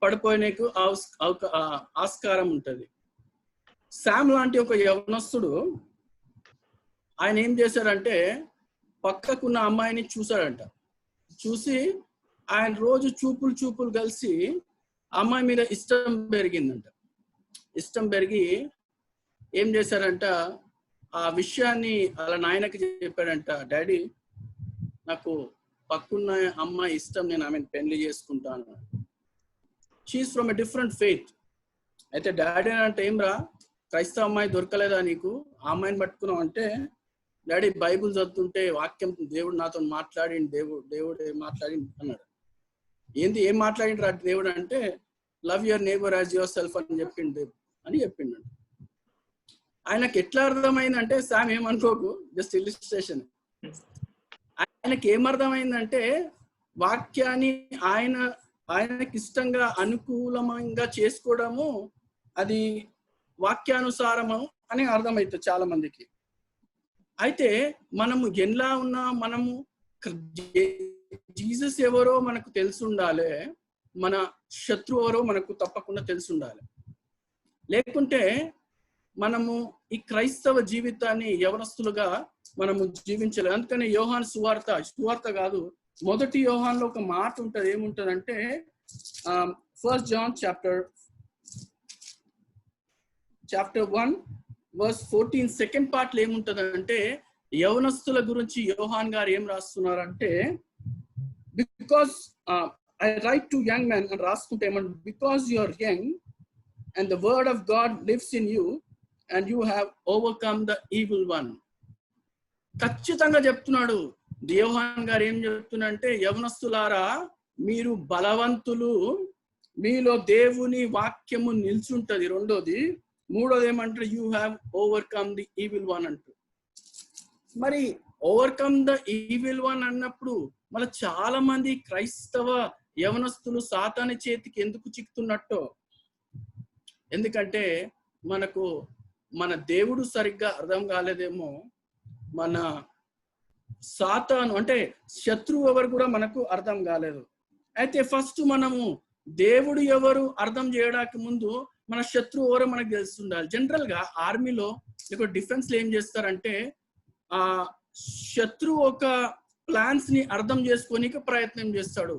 పడిపోయినకు ఆస్కారం ఉంటది. శామ్ లాంటి ఒక యవనస్తుడు ఆయన ఏం చేశాడంటే పక్కకున్న అమ్మాయిని చూశాడంట. చూసి ఆయన రోజు చూపులు కలిసి అమ్మాయి మీద ఇష్టం పెరిగిందంట. ఇష్టం పెరిగి ఏం చేశారంట, ఆ విషయాన్ని వాళ్ళ నాయనకి చెప్పాడంట, డాడీ నాకు పక్కన్న అమ్మాయి ఇష్టం, నేను ఆమెను పెళ్లి చేసుకుంటాను. She is from a different faith. అయితే డాడీ అంటే ఏం రా, క్రైస్తవ అమ్మాయి దొరకలేదా నీకు, ఆ అమ్మాయిని పట్టుకున్నావు అంటే, డాడీ బైబుల్ చదువుతుంటే వాక్యం దేవుడు నాతో మాట్లాడిండు, దేవుడు మాట్లాడిండు అన్నాడు. ఏం మాట్లాడిండ్రా దేవుడు అంటే, love your neighbour as your self అని చెప్పిండు అని చెప్పిండు. ఆయనకి ఎట్లా అర్థమైందంటే, సామ్ ఏమనుకోకు, జస్ట్ ఇలిస్ట్రేషన్. ఆయనకి ఏమర్థమైందంటే వాక్యాన్ని ఆయనకి ఇష్టంగా అనుకూలంగా చేసుకోవడము అది వాక్యానుసారము అని అర్థమవుతుంది చాలా మందికి. అయితే మనము ఎలా ఉన్నా, మనము జీసస్ ఎవరో మనకు తెలిసి ఉండాలి, మన శత్రువు ఎవరో మనకు తప్పకుండా తెలిసి ఉండాలి. లేకుంటే మనము ఈ క్రైస్తవ జీవితాన్ని యవనస్తులుగా మనము జీవించలేదు. అందుకని యోహాను సువార్త కాదు, మొదటి యోహాన్లో ఒక మాట ఉంటది. ఏముంటదంటే 1 John chapter 1 verse 14 second part లో ఏముంటదంటే, యవనస్తుల గురించి యోహాన్ గారు ఏం రాస్తున్నారంటే, because I write to young men అని రాసుకుంటే ఏమంటే, because you are young and the word of God lives in you and you have overcome the evil one. ఖచ్చితంగా చెప్తున్నాడు యోహాన్ గారు. ఏం చెప్తున్నాడంటే, యవనస్తులారా మీరు బలవంతులు, మీలో దేవుని వాక్యము నిల్చుంటది. రెండోది, మూడోది ఏమంటారు, you have overcome the evil one అంటారు. మరి ఓవర్కమ్ ద ఈవిల్ వన్ అన్నప్పుడు మళ్ళీ చాలా మంది క్రైస్తవ యవనస్తులు సాతాను చేతికి ఎందుకు చిక్కుతున్నట్టో, ఎందుకంటే మనకు మన దేవుడు సరిగ్గా అర్థం కాలేదేమో, మన సాతాను అంటే శత్రువు ఎవరు కూడా మనకు అర్థం కాలేదు. అయితే ఫస్ట్ మనము దేవుడు ఎవరు అర్థం చేయడానికి ముందు మన శత్రువు ఎవరో మనకు తెలుస్తుండాలి. జనరల్ గా ఆర్మీలో లేకపోతే డిఫెన్స్ లో ఏం చేస్తారంటే ఆ శత్రువు ఒక ప్లాన్స్ ని అర్థం చేసుకోనికి ప్రయత్నం చేస్తాడు.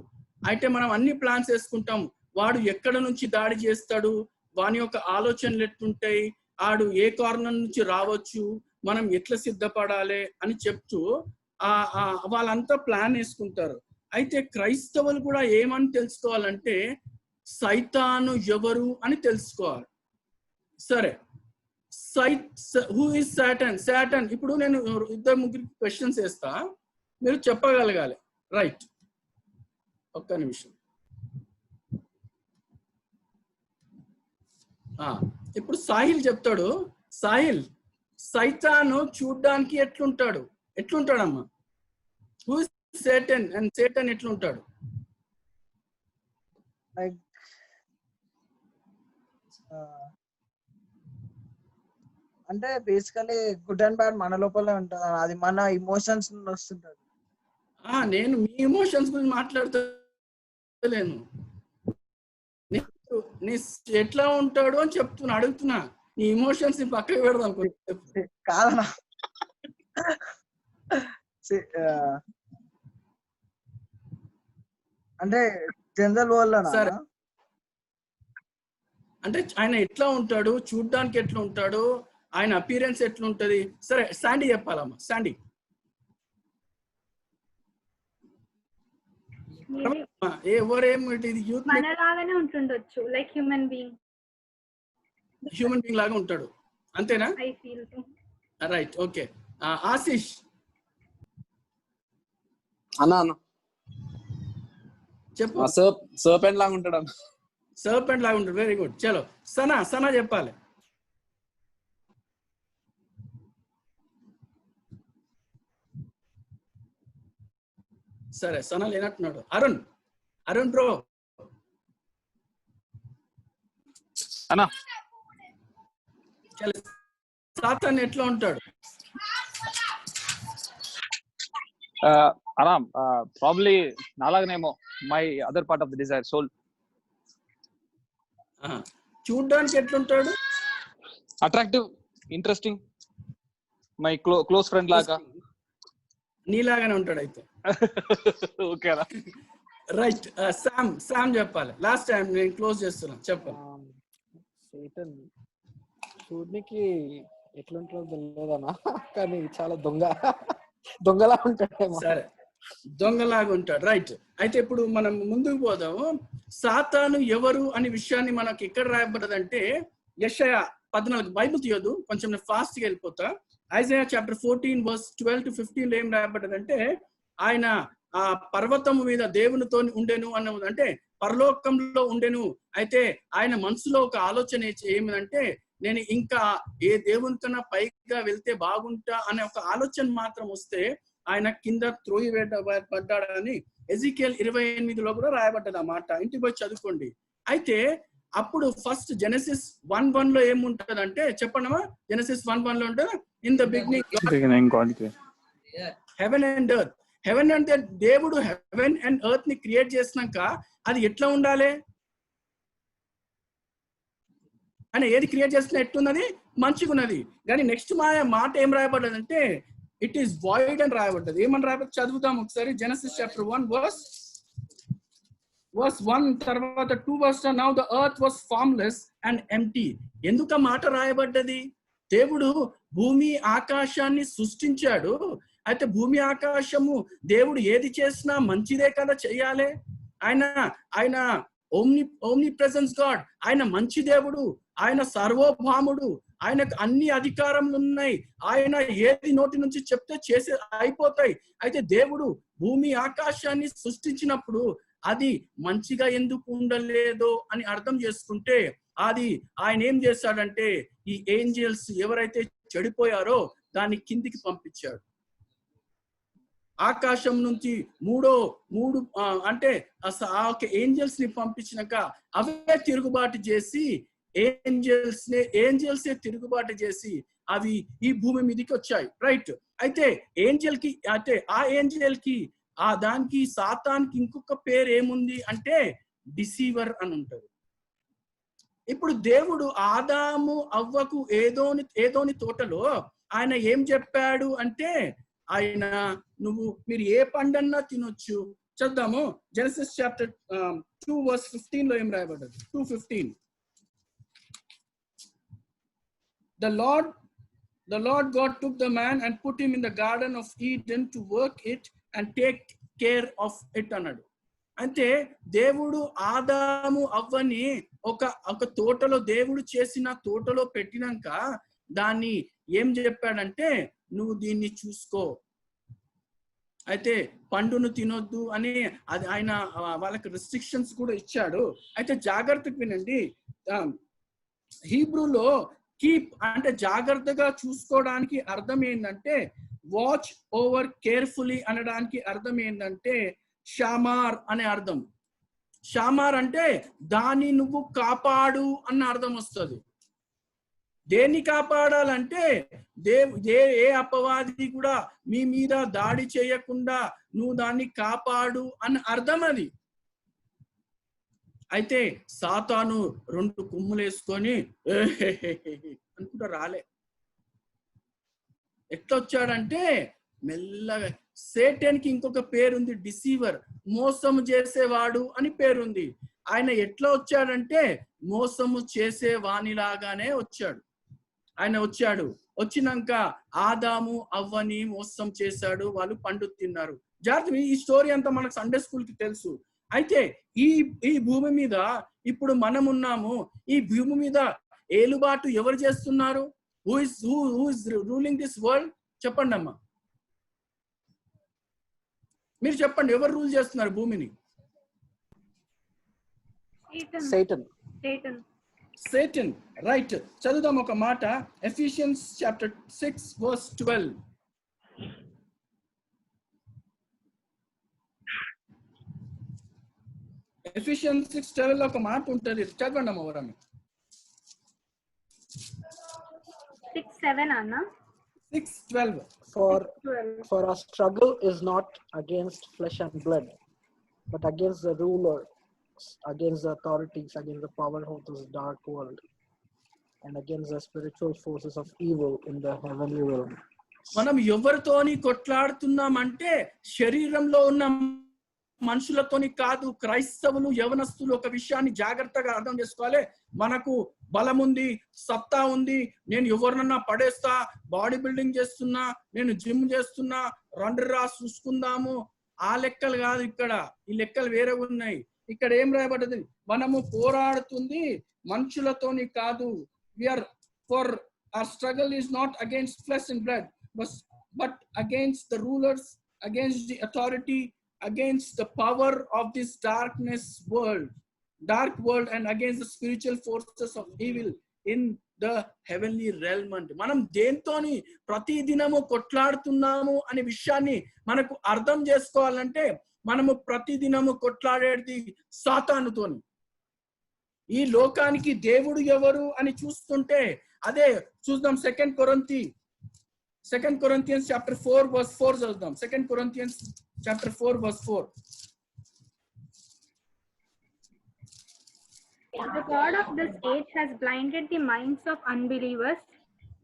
అయితే మనం అన్ని ప్లాన్స్ వేసుకుంటాం, వాడు ఎక్కడ నుంచి దాడి చేస్తాడు, వాని యొక్క ఆలోచనలు ఎట్లుంటాయి, ఆడు ఏ కార్నర్ నుంచి రావచ్చు, మనం ఎట్లా సిద్ధపడాలి అని చెప్తూ వాళ్ళంతా ప్లాన్ వేసుకుంటారు. అయితే క్రైస్తవులు కూడా ఏమని తెలుసుకోవాలంటే సైతాను ఎవరు అని తెలుసుకోవాలి. సరే, హూ ఇస్ సాటన్? సాటన్ ఇప్పుడు నేను 2-3 క్వశ్చన్స్ వేస్తా, మీరు చెప్పగలగాలి. రైట్, ఒక్క నిమిషం. ఇప్పుడు సాహిల్ చెప్తాడు. సాహిల్, సైతాను చూడ్డానికి ఎట్లుంటాడమ్మా? Who is Satan and Satan ఎట్లుంటాడు? లైక్ అంటే బేసికలీ గుడ్ అండ్ బ్యాడ్ మన లోపలే ఉంటుంది, అది మన ఇమోషన్స్ నుండి వస్తుంటది. నేను మీ ఎమోషన్స్ గురించి మాట్లాడతలేను, నీ ఎట్లా ఉంటాడు అని చెప్తున్నా, అడుగుతున్నా. నీ ఎమోషన్స్ ని పక్కకి పెడదాం కాదనా. అంటే జనరల్ వల్ల సరే, అంటే ఆయన ఎట్లా ఉంటాడు, చూడ్డానికి ఎట్లా ఉంటాడు, ఆయన అపీరెన్స్ ఎట్లుంటది? సరే, శాండీ చెప్పాలమ్మా. శాండీ, మనలాగానే ఉంటుండొచ్చు, లైక్ హ్యూమన్ బీయింగ్ లాగా ఉంటాడు, అంతేనా? I feel right, okay. Ashish అన్న చెప్పు. సర్పెంట్ లాగా ఉంటాడు. సర్పెంట్ లాగా ఉంటాడు, వెరీ గుడ్. చలో, సనా చెప్పాలి. సరే, సనా లేనట్టున్నాడు. అరుణ్ బ్రో అన్నా, సాతాన్ ఎట్లా ఉంటాడు? అన్నా ప్రాబ్లీ నాలాగనేమో, my other part of the desire, soul. చూడ్డానికి ఎట్లుంటాడు? Attractive, interesting, my close friend లాగా. నీలాగానే ఉంటాడు అయితే. ఓకేనా? రైట్, శామ్ చెప్పాలి. లాస్ట్ టైం నేను క్లోజ్ చేస్తున్నా, చెప్పాలి. సైతాన్ చూడనికి ఎట్లుంటుందో తెలియదన్నా, కానీ చాలా దొంగలా ఉంటాడేమో. సరే, దొంగలాగా ఉంటాడు. రైట్, అయితే ఇప్పుడు మనం ముందుకు పోదాము. సాతాను ఎవరు అనే విషయాన్ని మనకి ఎక్కడ రాయబడ్డదంటే యెషయా 14. బైబిల్ తీయొద్దు, కొంచెం ఫాస్ట్ గా వెళ్ళిపోతా. ఐజయా చాప్టర్ 14 verse 12-15 ఏం రాయబడ్డదంటే, ఆయన ఆ పర్వతము మీద దేవునితో ఉండెను అన్నది, అంటే పరలోకంలో ఉండెను. అయితే ఆయన మనసులో ఒక ఆలోచన ఏమిటంటే, నేను ఇంకా ఏ దేవునికన్నా పైగా వెళ్తే బాగుంటా అనే ఒక ఆలోచన మాత్రం వస్తే ఆయన కింద పడ్డాడని ఎజికేల్ 28లో కూడా రాయబడ్డది ఆ మాట. ఇంటికి పోయి చదువుకోండి. అయితే అప్పుడు ఫస్ట్ జెనసిస్ 1:1 లో ఏముంటదంటే, చెప్పండమ్మా. జెనసిస్ 1:1 లో ఉంటుంది, in the beginning heaven and earth. Heaven అంటే దేవుడు హెవెన్ అండ్ ఎర్త్ ని క్రియేట్ చేసినాక అది ఎట్లా ఉండాలి? ఆయన ఏది క్రియేట్ చేస్తున్నా ఎట్లున్నది? మంచిగా ఉన్నది. కానీ నెక్స్ట్ మాట ఏం రాయబడ్డదంటే, ఇట్ ఈస్ వాయిడ్ అని రాయబడ్డది. ఏమని రాయబడి చదువుతాం ఒకసారి. జెనసిస్ చాప్టర్ 1 verse 1 తర్వాత 2 verse now the earth was formless and empty. ఎందుకు ఆ మాట రాయబడ్డది? దేవుడు భూమి ఆకాశాన్ని సృష్టించాడు. అయితే భూమి ఆకాశము దేవుడు ఏది చేసినా మంచిదే కదా చెయ్యాలి. ఆయన ఓమ్ని ప్రెసెన్స్ గాడ్, ఆయన మంచి దేవుడు, ఆయన సర్వభౌముడు, ఆయనకు అన్ని అధికారములు ఉన్నాయి. ఆయన ఏది నోటి నుంచి చెప్తే చేసి అయిపోతాయి. అయితే దేవుడు భూమి ఆకాశాన్ని సృష్టించినప్పుడు అది మంచిగా ఎందుకు ఉండలేదో అని అర్థం చేసుకుంటే, అది ఆయన ఏం చేశాడంటే, ఈ ఏంజల్స్ ఎవరైతే చెడిపోయారో దాన్ని కిందికి పంపించాడు. ఆకాశం నుంచి మూడు అంటే ఆ ఏంజల్స్ ని పంపించినాక అవే తిరుగుబాటు చేసి ఏంజల్సే తిరుగుబాటు చేసి అవి ఈ భూమి మీదకి వచ్చాయి, రైట్? అయితే ఏంజల్ కి అంటే ఆ ఏంజల్ కి దానికి సాతానికి ఇంకొక పేరు ఏముంది అంటే డిసీవర్ అని ఉంటుంది. ఇప్పుడు దేవుడు ఆదాము అవ్వకు ఏదోని తోటలో ఆయన ఏం చెప్పాడు అంటే ఆయన మీరు ఏ పండన్నా తినొచ్చు. చూద్దాము జెనసిస్ చాప్టర్ 2:15 లో ఏం రాయబడ్డది? 2:15 The Lord God took the man and put him in the garden of Eden to work it and take care of it అన్నాడు. అంటే దేవుడు ఆదాము అవ్వని ఒక తోటలో దేవుడు చేసిన తోటలో పెట్టినాక దాన్ని ఏం చెప్పాడంటే నువ్వు దీన్ని చూసుకో, అయితే పండును తినొద్దు అని అది ఆయన వాళ్ళకి రెస్ట్రిక్షన్స్ కూడా ఇచ్చాడు. అయితే జాగ్రత్తగా వినండి, హీబ్రూలో కీప్ అంటే జాగ్రత్తగా చూసుకోవడానికి అర్థం ఏంటంటే వాచ్ ఓవర్ కేర్ఫుల్లీ అనడానికి అర్థం ఏంటంటే షామార్ అనే అర్థం. షామార్ అంటే దాన్ని నువ్వు కాపాడు అన్న అర్థం వస్తుంది. దేన్ని కాపాడాలంటే ఏ అపవాది కూడా మీ మీద దాడి చేయకుండా నువ్వు దాన్ని కాపాడు అన్న అర్థం అది. అయితే సాతాను 2 కొమ్ములు వేసుకొని అనుకుంటా రాలే. ఎట్లా వచ్చాడంటే మెల్లగా. సేటన్కి ఇంకొక పేరుంది, డిసీవర్, మోసము చేసేవాడు అని పేరుంది. ఆయన ఎట్లా వచ్చాడంటే మోసము చేసే వానిలాగానే వచ్చాడు. ఆయన వచ్చినాక ఆదాము అవ్వని మోసం చేశాడు, వాళ్ళు పండు తిన్నారు. జాగ్రత్త, ఈ స్టోరీ అంతా మనకు సండే స్కూల్ కి తెలుసు. అయితే ఈ భూమి మీద ఇప్పుడు మనం ఉన్నాము. ఈ భూమి మీద ఏలుబాటు ఎవరు చేస్తున్నారు? Who is ruling this world? చెప్పండి అమ్మా, మీరు చెప్పండి, ఎవరు రూల్ చేస్తున్నారు భూమిని? Satan, right. చదువుదాం ఒక మాట, ఎఫిషియన్స్ చాప్టర్ 6:12. ఎఫిషియన్స్ 6:12 ఒక మాట ఉంటుంది, చదవండి అమ్మ వరమి. 6:7 అన్న. 6:12 For our struggle is not against flesh and blood, but against the rulers, against the authorities, against the power of this dark world, and against the spiritual forces of evil in the heavenly realm. మనం ఎవరితోని కొట్లాడుతున్నామంటే శరీరంలో ఉన్న మనుషులతోని కాదు. క్రైస్తవులు యవనస్తులు ఒక విషయాన్ని జాగ్రత్తగా అర్థం చేసుకోవాలి. మనకు బలం ఉంది, సత్తా ఉంది, నేను ఎవరినన్నా పడేస్తా, బాడీ బిల్డింగ్ చేస్తున్నా, నేను జిమ్ చేస్తున్నా, రండ్రా చూసుకుందాము, ఆ లెక్కలు కాదు ఇక్కడ. ఈ లెక్కలు వేరే ఉన్నాయి. ఇక్కడ ఏం రాయబడ్డది? మనము పోరాడుతుంది మనుషులతోని కాదు. For our struggle is not against flesh and blood, but against the rulers, against the authority, against the power of this dark world, and against the spiritual forces of evil in the heavenly realm. అంటే మనం దేంతోని ప్రతి దినము కొట్లాడుతున్నాము అనే విషయాన్ని మనకు అర్థం చేసుకోవాలంటే మనము ప్రతి దినము కొట్లాడేది సాతానుతోని. ఈ లోకానికి దేవుడు ఎవరు అని చూస్తుంటే అదే చూద్దాం. 2 Corinthians chapter 4:4 చదువుదాం. 2 Corinthians chapter 4:4. The God of this age has blinded the minds of unbelievers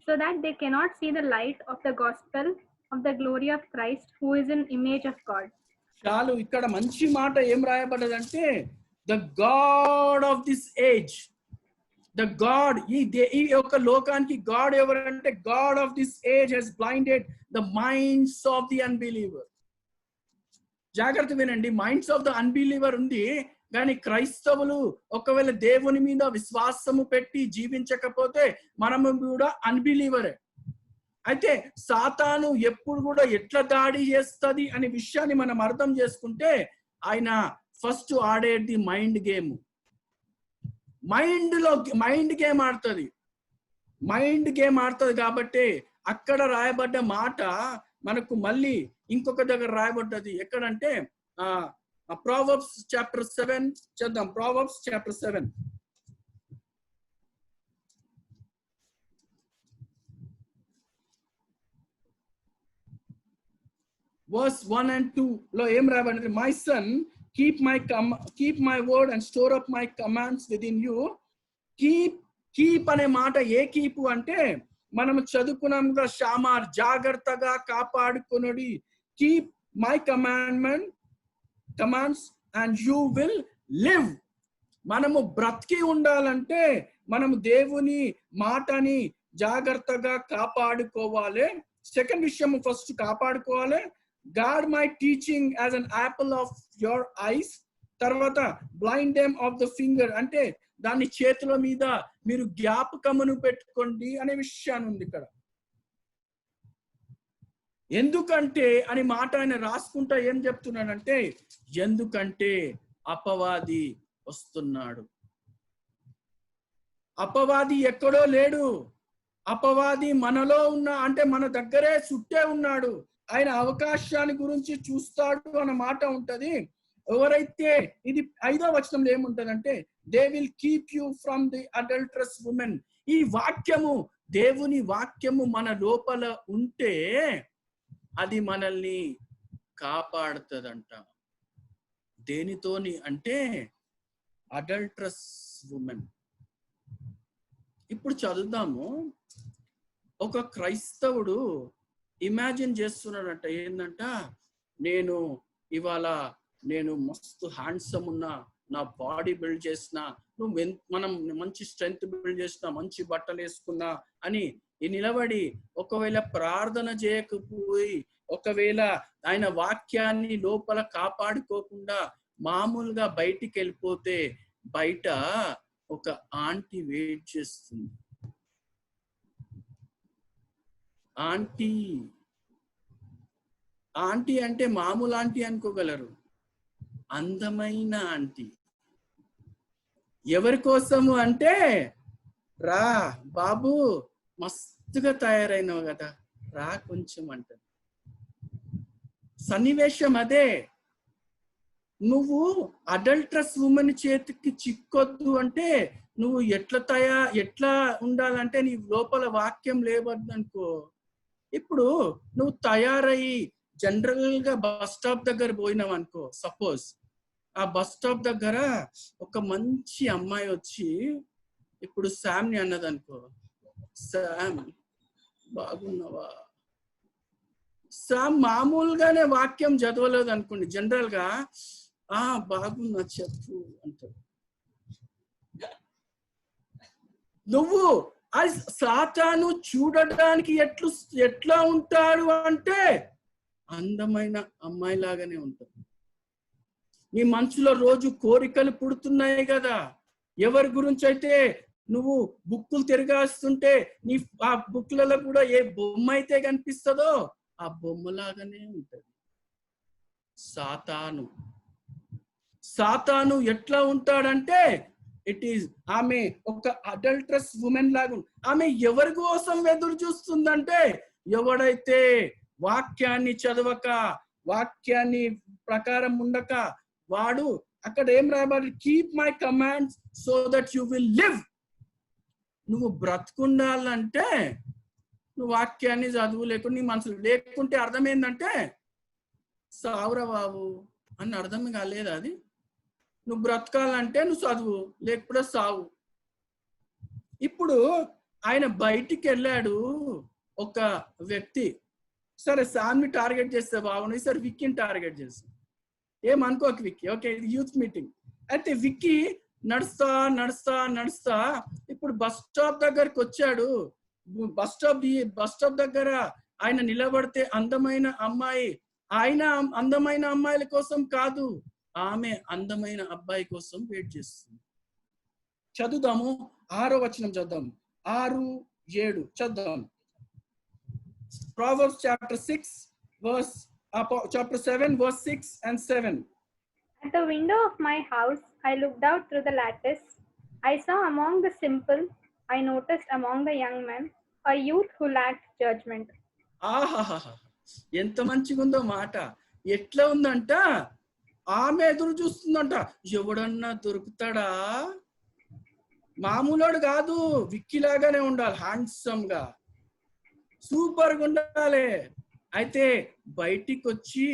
so that they cannot see the light of the gospel of the glory of Christ, who is in image of God. చాలు, ఇక్కడ మంచి మాట ఏం రాయబడ్డదంటే the God of this age, the God, ఈ యొక్క లోకానికి గాడ్ ఎవరంటే God of this age has blinded the minds of the unbeliever. జాగ్రత్త వినండి, మైండ్స్ ఆఫ్ ద అన్బిలీవర్ ఉంది, కానీ క్రైస్తవులు ఒకవేళ దేవుని మీద విశ్వాసము పెట్టి జీవించకపోతే మనము కూడా అన్బిలీవరే. అయితే సాతాను ఎప్పుడు కూడా ఎట్లా దాడి చేస్తుంది అనే విషయాన్ని మనం అర్థం చేసుకుంటే ఆయన ఫస్ట్ ఆడేది మైండ్ గేమ్. మైండ్ గేమ్ ఆడుతుంది కాబట్టి అక్కడ రాయబడ్డ మాట మనకు మళ్ళీ ఇంకొక దగ్గర రాయబడ్డది ఎక్కడంటే Proverbs chapter 7 చేద్దాం. Proverbs chapter 7 verse 1 and 2 లో ఏం రాయబడింది? My son, keep my word and store up my commands within you. Keep అనే మాట ఏ కీపు అంటే మనం చదువుకున్నాం కదా, షామార్ జాగ్రత్తగా కాపాడుకొనుడి. Keep my commands and you will live. మనము బ్రతికి ఉండాలంటే మనము దేవుని మాటని జాగ్రత్తగా కాపాడుకోవాలి. సెకండ్ విషయం, ఫస్ట్ కాపాడుకోవాలి. God my teaching as an apple of your eyes. తర్వాత blind them of the finger అంటే దాన్ని చేతుల మీద మీరు జ్ఞాపకమును పెట్టుకోండి అనే విషయాన్ని ఉంది ఇక్కడ. ఎందుకంటే అని మాట ఆయన రాసుకుంటా ఏం చెప్తున్నాడంటే, ఎందుకంటే అపవాది వస్తున్నాడు. అపవాది ఎక్కడో లేడు, అపవాది మనలో అంటే మన దగ్గరే చుట్టే ఉన్నాడు. ఆయన అవకాశాన్ని గురించి చూస్తాడు అన్న మాట ఉంటది. ఎవరైతే ఇది 5వ వచనంలో ఏముంటదంటే, they will keep you from the adulterous women. ఈ వాక్యము, దేవుని వాక్యము మన లోపల ఉంటే అది మనల్ని కాపాడుతుందంట. దేనితోని అంటే అడల్టరస్ ఉమెన్. ఇప్పుడు చదువుదాము. ఒక క్రైస్తవుడు ఇమాజిన్ చేస్తున్నాడంట, ఏంటంట, నేను మస్తు హ్యాండ్సమ్ ఉన్నా, నా బాడీ బిల్డ్ చేసిన, మనం మంచి స్ట్రెంగ్త్ బిల్డ్ చేసిన, మంచి బట్టలు వేసుకున్నా అని నిలబడి ఒకవేళ ప్రార్థన చేయకపోయి, ఒకవేళ ఆయన వాక్యాన్ని లోపల కాపాడుకోకుండా మామూలుగా బయటికి వెళ్ళిపోతే బయట ఒక ఆంటీ వెయిట్ చేస్తుంది. ఆంటీ అంటే మామూలు ఆంటీ అనుకోగలరు, అందమైన ఆంటీ. ఎవరి కోసము అంటే, రా బాబు మస్తుగా తయారైనవు కదా, రా కొంచెం అంట. సన్నివేశం అదే. నువ్వు అడల్టరస్ ఉమెన్ చేతికి చిక్కొద్దు అంటే నువ్వు ఎట్లా ఉండాలంటే నీ లోపల వాక్యం లేవద్దు అనుకో. ఇప్పుడు నువ్వు తయారయ్యి జనరల్ గా బస్ స్టాప్ దగ్గర పోయినావు అనుకో, సపోజ్ ఆ బస్ స్టాప్ దగ్గర ఒక మంచి అమ్మాయి వచ్చి ఇప్పుడు శామ్ ని అన్నది అనుకో, శామ్ బాగున్నావా? శామ్ మామూలుగానే వాక్యం చదవలేదు అనుకోండి, జనరల్ గా బాగున్నా చెప్పు అంటాడు. నువ్వు సాతాను చూడడానికి ఎట్లా ఉంటాడు అంటే అందమైన అమ్మాయి లాగానే ఉంటాడు. నీ మనసులో రోజు కోరికలు పుడుతున్నాయి కదా, ఎవరి గురించి అయితే నువ్వు బుక్కులు తిరగాస్తుంటే ఆ బుక్లలో కూడా ఏ బొమ్మ అయితే కనిపిస్తుందో ఆ బొమ్మలాగానే ఉంటది. సాతాను ఎట్లా ఉంటాడంటే ఆమె ఒక అడల్టరస్ ఉమెన్ లాగా. ఆమె ఎవరి కోసం ఎదురు చూస్తుందంటే, ఎవడైతే వాక్యాన్ని చదవక, వాక్యాన్ని ప్రకారం ఉండక, వాడు అక్కడ ఏం రాయబడి, keep my commands so that you will live. నువ్వు బ్రతుకుండాలంటే నువ్వు వాక్యాన్ని చదువు లేకుండా నీ మనసులో లేకుంటే అర్థం ఏంటంటే సావురా బాబు అని అర్థం కాలేదు. అది నువ్వు బ్రతకాలంటే నువ్వు చదువు, లేకపోతే సావు. ఇప్పుడు ఆయన బయటికి వెళ్ళాడు ఒక వ్యక్తి, సరే శామ్ని టార్గెట్ చేస్తే బాగుంది, సరే విక్కీని టార్గెట్ చేస్తాం ఏమనుకోక విక్కీ, ఓకే ఇది యూత్ మీటింగ్. అయితే విక్కీ నడుస్తా ఇప్పుడు బస్ స్టాప్ దగ్గరకు వచ్చాడు. బస్ స్టాప్ దగ్గర ఆయన నిలబడితే అందమైన అమ్మాయి, ఆయన అందమైన అమ్మాయిల కోసం కాదు, ఆమె అందమైన అబ్బాయి కోసం వెయిట్ చేస్తుంది. చదువుదాము 6వ వచనం చదువుదాం, 6-7 చదువుదాం. Proverbs chapter 7 verse 6 and 7. At the window of my house, I looked out through the lattice. I saw among the simple, I noticed among the young men, a youth who lacked judgment. ఎంత మంచిగా ఉందో మాట. ఎట్లా ఉందంట, ఆమె ఎదురు చూస్తుందంట, ఎవడన్నా దొరుకుతాడా, మామూలుడు కాదు, విక్కీలాగానే ఉండాలి, హ్యాండ్సమ్ గా, సూపర్ గా ఉండాలి. అయితే బయటికి వచ్చి,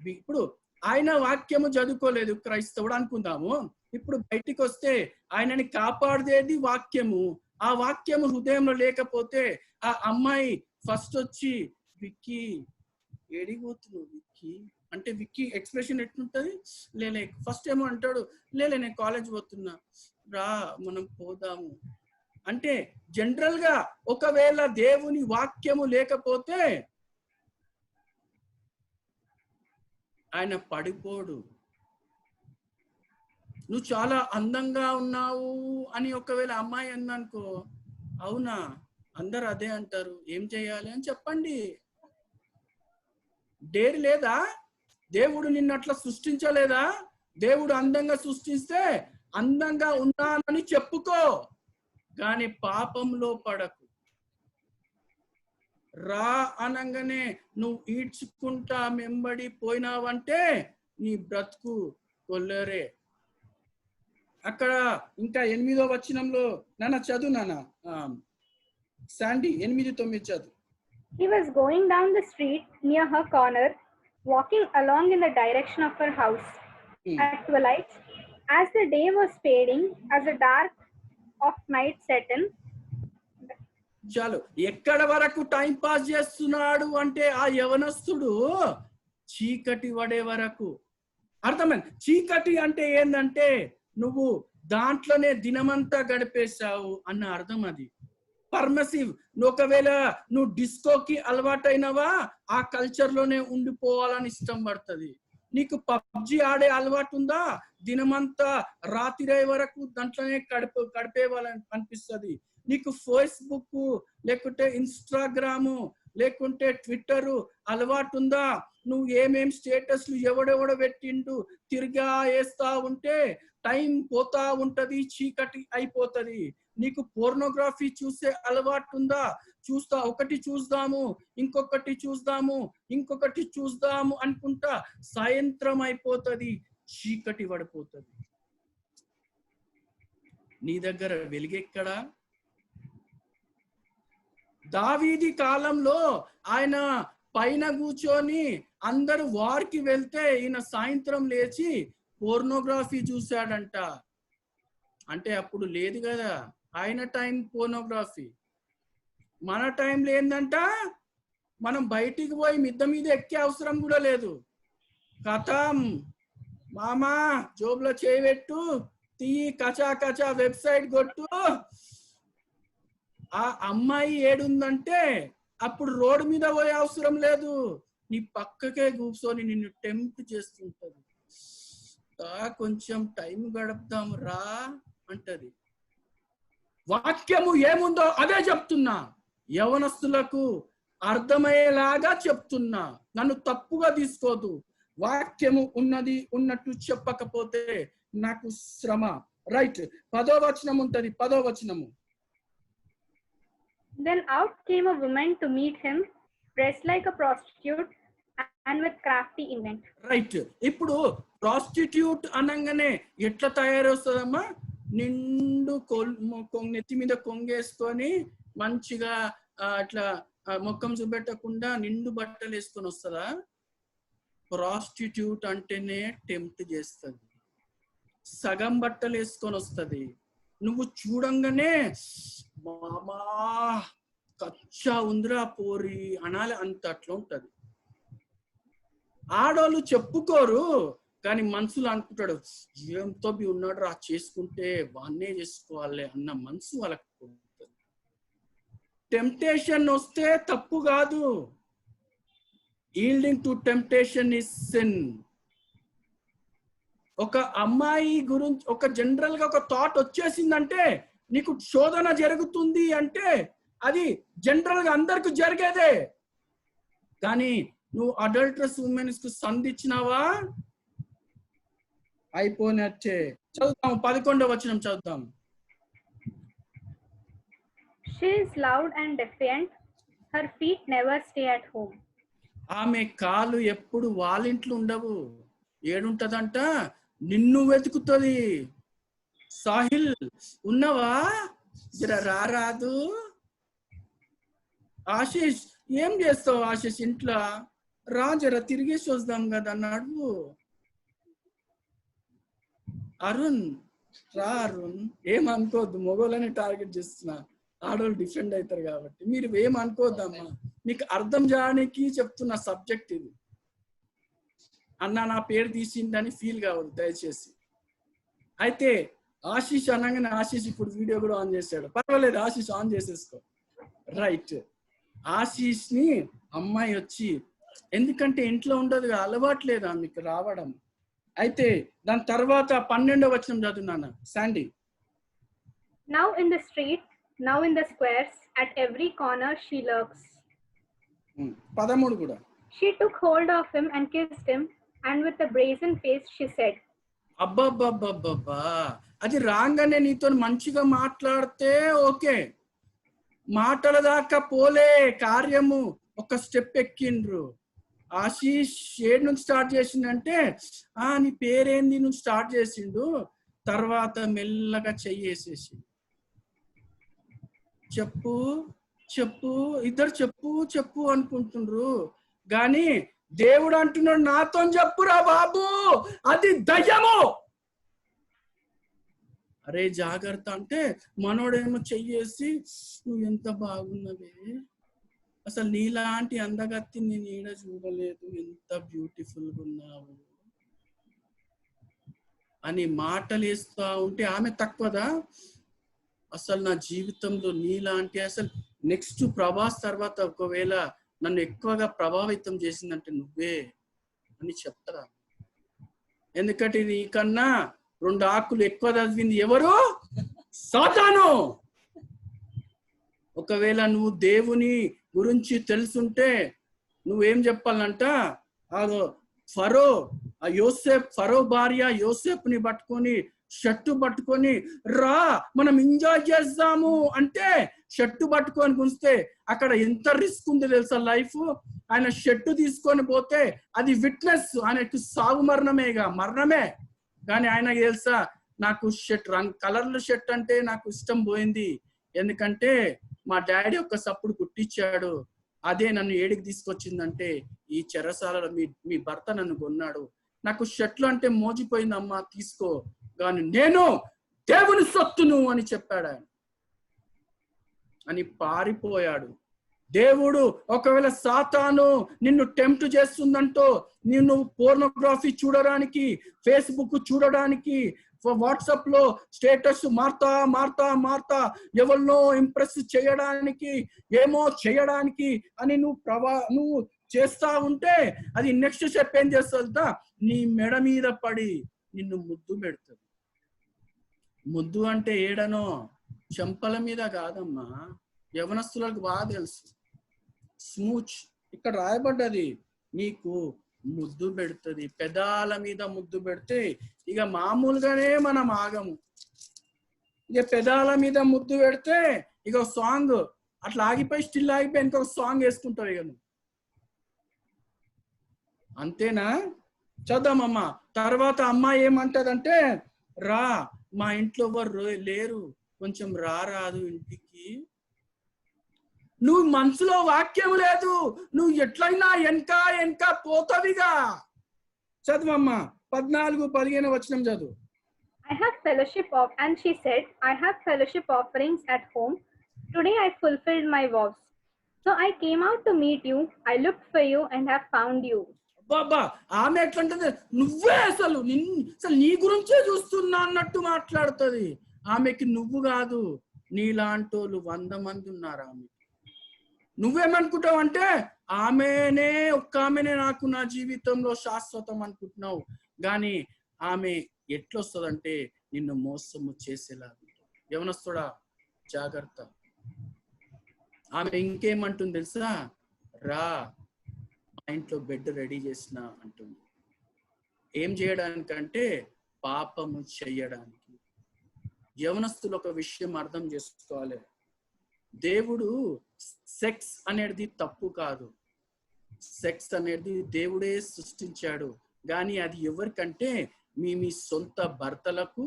ఇప్పుడు ఆయన వాక్యము చదువుకోలేదు, క్రైస్తవుడు అనుకుందాము. ఇప్పుడు బయటికి వస్తే ఆయనని కాపాడేది వాక్యము. ఆ వాక్యము హృదయంలో లేకపోతే ఆ అమ్మాయి ఫస్ట్ వచ్చి, విక్కీ ఏడిపోతున్నావు విక్కీ అంటే, విక్కీ ఎక్స్ప్రెషన్ ఎట్లుంటది, లేలే ఫస్ట్ ఏమో అంటాడు, లేలే నేను కాలేజ్ పోతున్నా, రా మనం పోదాము అంటే. జనరల్ గా ఒకవేళ దేవుని వాక్యము లేకపోతే ఆయన పడిపోడు. నువ్వు చాలా అందంగా ఉన్నావు అని ఒకవేళ అమ్మాయి అందనుకో, అవునా అందరు అదే అంటారు, ఏం చేయాలి అని చెప్పండి. డేర్ లేదా? దేవుడు నిన్ను అట్లా సృష్టించలేదా? దేవుడు అందంగా సృష్టిస్తే అందంగా ఉన్నానని చెప్పుకో, కానీ పాపంలో పడకు. రా అనగానే నువ్వు ఈడ్చుకుంటా మెంబడి పోయినావంటే నీ బ్రతుకు కొల్లరే. అక్కడ ఇంకా 8వ వచనంలో, నాన్న చదువు నాన్న, శాండీ 8:9 చదువు. He was going down the street near her corner, walking along in the direction of her house. At twilight, as the day was fading, as the dark of night set in. చాలు, ఎక్కడ వరకు టైం పాస్ చేస్తున్నాడు అంటే ఆ యవనస్తుడు చీకటి పడే వరకు. అర్థమైంది? చీకటి అంటే ఏంటంటే నువ్వు దాంట్లోనే దినమంతా గడిపేశావు అన్న అర్థం. అది పర్మసివ్. ఒకవేళ నువ్వు డిస్కోకి అలవాటైనవా, ఆ కల్చర్ లోనే ఉండిపోవాలని ఇష్టం పడుతుంది. నీకు పబ్జి ఆడే అలవాటు ఉందా, దినమంతా రాత్రి వరకు దాంట్లోనే గడిపేవాలని అనిపిస్తుంది. నీకు ఫేస్బుక్ లేకుంటే ఇన్స్టాగ్రాము లేకుంటే ట్విట్టర్ అలవాటు ఉందా, నువ్వు ఏమేం స్టేటస్లు ఎవడెవడో పెట్టిండు తిరిగా వేస్తా ఉంటే టైం పోతా ఉంటది, చీకటి అయిపోతది. నీకు పోర్నోగ్రఫీ చూసే అలవాటు ఉందా, చూస్తా ఒకటి చూద్దాము ఇంకొకటి చూద్దాము ఇంకొకటి చూద్దాము అనుకుంటా సాయంత్రం అయిపోతది, చీకటి పడిపోతది. నీ దగ్గర వెలుగెక్కడా? దావీది కాలంలో ఆయన పైన కూర్చొని అందరు వారికి వెళ్తే ఈయన సాయంత్రం లేచి పోర్నోగ్రఫీ చూశాడంట. అంటే అప్పుడు లేదు కదా ఆయన టైం పోర్నోగ్రఫీ. మన టైంలో ఏందంట, మనం బయటికి పోయి మిద్ద మీద ఎక్కే అవసరం కూడా లేదు. కథం మామా జోబులో చేయబెట్టు, తీయి కచా కచా వెబ్సైట్ కొట్టు. ఆ అమ్మాయి ఏడుందంటే అప్పుడు రోడ్డు మీద పోయే అవసరం లేదు, నీ పక్కకే కూర్చొని నిన్ను టెంప్ట్ చేస్తుంటది. కొంచెం టైం గడుపుదాం రా అంటది. వాక్యము ఏముందో అదే చెప్తున్నా, యవనస్తులకు అర్థమయ్యేలాగా చెప్తున్నా, నన్ను తప్పుగా తీసుకోదు. వాక్యము ఉన్నది ఉన్నట్టు చెప్పకపోతే నాకు శ్రమ. రైట్, 10వ వచనం ఉంటది, 10వ వచనము. Then out came a woman to meet him, dressed like a prostitute and with crafty intent. Right, ఇప్పుడు ప్రాస్టిట్యూట్ అనగానే ఎట్లా తయారొస్తుందమ్మా, నిండు నెత్తి మీద కొంగేసుకొని మంచిగా అట్లా ముఖం చూపెట్టకుండా నిండు బట్టలు వేసుకొని వస్తుందా? ప్రాస్టిట్యూట్ అంటేనే టెంప్ట్ చేస్తుంది, సగం బట్టలు వేసుకొని వస్తుంది. నువ్వు చూడంగానే మామా కచ్చా ఉందిరా పోరి అనాలి, అంత అట్లా ఉంటది. ఆడోళ్ళు చెప్పుకోరు కానీ మనసులో అనుకుంటాడు, ఏంతో ఉన్నాడు రా చేసుకుంటే వాన్నే చేసుకోవాలి అన్న మనసు వాళ్ళకి ఉంటుంది. టెంప్టేషన్ వస్తే తప్పు కాదు, yielding to temptation is sin. ఒక అమ్మాయి గురించి ఒక జనరల్ గా ఒక థాట్ వచ్చేసిందంటే, నీకు శోధన జరుగుతుంది అంటే అది జనరల్ గా అందరికి జరిగేదే. కానీ నువ్వు అడల్టరస్ ఉమెన్స్ కు సంధించినావా అయిపోయినట్టే. చదువుతాం 11వ వచనం చదువుతాం. She is loud and defiant, her feet never stay at home. ఆమె కాలు ఎప్పుడు వాళ్ళింట్లో ఉండవు, ఏడుంటదంట, నిన్ను వెతుకుతుంది. సాహిల్ ఉన్నవా, జర రారాదు. ఆశీష్ ఏం చేస్తావు ఆశీష్ ఇంట్లో, రా జర తిరిగేసి వద్దాం కదా అన్నాడు. అరుణ్ రా అరుణ్, ఏమనుకోవద్దు, మగోళ్ళని టార్గెట్ చేస్తున్నా, ఆడవాళ్ళు డిఫెండ్ అవుతారు కాబట్టి మీరు ఏమనుకోవద్దమ్మా, మీకు అర్థం చేయడానికి చెప్తున్న సబ్జెక్ట్ ఇది. అన్న నా పేరు తీసిందని ఫీల్ కావద్దు దయచేసి. అయితే ఆశీష్ అనగానే ఆశీష్ ఇప్పుడు వీడియో కూడా ఆన్ చేశాడు, పర్వాలేదు ఆశీష్ ఆన్ చేసేసుకో. రైట్, ఆశీష్ ని అమ్మాయి వచ్చి, ఎందుకంటే ఇంట్లో ఉండదు, అలవాట్లేదా మీకు రావడం. అయితే దాని తర్వాత 12వ వచనం చదువున్నాను Sandy. Now in the street, now in the squares, at every corner she lurks. 13 కూడా. She took hold of him and kissed him, and with a brazen face she said, అబ్బబ్బబ్బబ్బబ్బా, అది రాగానే నీతో మంచిగా మాట్లాడితే ఓకే, మాటల దాకా పోలే, కార్యము ఒక స్టెప్ ఎక్కిండ్రు. ఆశీష్ ఏడు నుంచి స్టార్ట్ చేసిండంటే నీ పేరేంది నుంచి స్టార్ట్ చేసిండు, తర్వాత మెల్లగా చెయ్యేసేసి చెప్పు చెప్పు, ఇద్దరు చెప్పు చెప్పు అనుకుంటుండ్రు. గాని దేవుడు అంటున్నాడు, నాతో చెప్పురా బాబు, అది దయ్యము. అరే జాగ్రత్త అంటే మనోడేమో చెయ్యేసి, నువ్వు ఎంత బాగున్నవే, అసలు నీలాంటి అందగత్తి నేను ఈడ చూడలేదు, ఎంత బ్యూటిఫుల్ గా ఉన్నావు అని మాటలు వేస్తా ఉంటే ఆమె తక్కువదా, అసలు నా జీవితంలో నీలాంటి, అసలు నెక్స్ట్ ప్రభాస్ తర్వాత ఒకవేళ నన్ను ఎక్కువగా ప్రభావితం చేసిందంటే నువ్వే అని చెప్తారా. ఎందుకంటే నీకన్నా 2 ఆకులు ఎక్కువ చదివింది ఎవరు, సాతాను. ఒకవేళ నువ్వు దేవుని గురించి తెలుసుంటే నువ్వేం చెప్పాలంట, ఫరో ఫరో భార్య యోసేపుని పట్టుకొని షర్టు పట్టుకొని రా మనం ఎంజాయ్ చేద్దాము అంటే షర్టు పట్టుకొని గుంస్తే అక్కడ ఎంత రిస్క్ ఉంది తెలుసా లైఫ్. ఆయన షర్టు తీసుకొని పోతే అది విట్నెస్, ఆయనకు సాగు మరణమే. కానీ ఆయనకు తెలుసా, నాకు కలర్ల షర్ట్ అంటే నాకు ఇష్టం పోయింది, ఎందుకంటే మా డాడీ ఒక్క సప్పుడు కుట్టించాడు, అదే నన్ను ఏడికి తీసుకొచ్చిందంటే ఈ చెరసాలలో మీ భర్త నన్ను కొన్నాడు, నాకు షర్ట్లు అంటే మోజిపోయిందమ్మా తీసుకో, కానీ నేను దేవుని సొత్తును అని చెప్పాడు ఆయన. అని పారిపోయాడు. దేవుడు ఒకవేళ సాతాను నిన్ను టెంప్ట్ చేస్తుందంటో, నిన్ను పోర్నోగ్రఫీ చూడడానికి, ఫేస్బుక్ చూడడానికి, వాట్సాప్ లో స్టేటస్ మార్తా ఎవరినో ఇంప్రెస్ చేయడానికి, ఏమో చేయడానికి అని నువ్వు చేస్తా ఉంటే అది నెక్స్ట్ స్టెప్ ఏం చేస్తుందా, నీ మెడ మీద పడి నిన్ను ముద్దు పెడుతుంది. ముద్దు అంటే ఏడనో చెంపల మీద కాదమ్మా, యవనస్తులకు బాగా తెలుసు. స్మూచ్ ఇక్కడ రాయబడ్డది, నీకు ముద్దు పెడుతుంది, పెదాల మీద ముద్దు పెడితే ఇక మామూలుగానే మనం ఆగము. ఇక పెదాల మీద ముద్దు పెడితే ఇక సాంగ్ అట్లా ఆగిపోయి స్టిల్ ఆగిపోయి ఇంకొక సాంగ్ వేసుకుంటావు ఇక నువ్వు. అంతేనా? చదుదామమ్మా. తర్వాత అమ్మాయి ఏమంటదంటే, రా మా ఇంట్లో ఎవరు లేరు, కొంచెం రారాదు ఇంటికి. నువ్వు మనసులో వాక్యం లేదు, నువ్వు ఎట్లయినా వెనక పోతావిగా. చదువమ్మా 14-15 వచనం చదువు. I have fellowship of, and she said, I have fellowship offerings at home. Today I fulfilled my vows. So I came out to meet you. I looked for you and have found you. బాబా ఆమె ఎట్లంటది, నువ్వే అసలు నీ గురించే చూస్తున్నా అన్నట్టు మాట్లాడుతుంది. ఆమెకి నువ్వు కాదు, నీలాంటోళ్ళు 100 మంది ఉన్నారు. ఆమె నువ్వేమనుకుంటావు అంటే ఒక్క ఆమెనే నాకు నా జీవితంలో శాశ్వతం అనుకుంటున్నావు. కానీ ఆమె ఎట్లొస్తుందంటే నిన్ను మోసము చేసేలా. యవనస్తుడా జాగ్రత్త. ఆమె ఇంకేమంటుంది తెలుసా, రా మా ఇంట్లో బెడ్ రెడీ చేసిన అంటుంది. ఏం చేయడానికంటే పాపము చెయ్యడానికి. యవనస్తులు ఒక విషయం అర్థం చేసుకోవాలి, దేవుడు సెక్స్ అనేది తప్పు కాదు, సెక్స్ అనేది దేవుడే సృష్టించాడు, కానీ అది ఎవరికంటే మీ సొంత భర్తలకు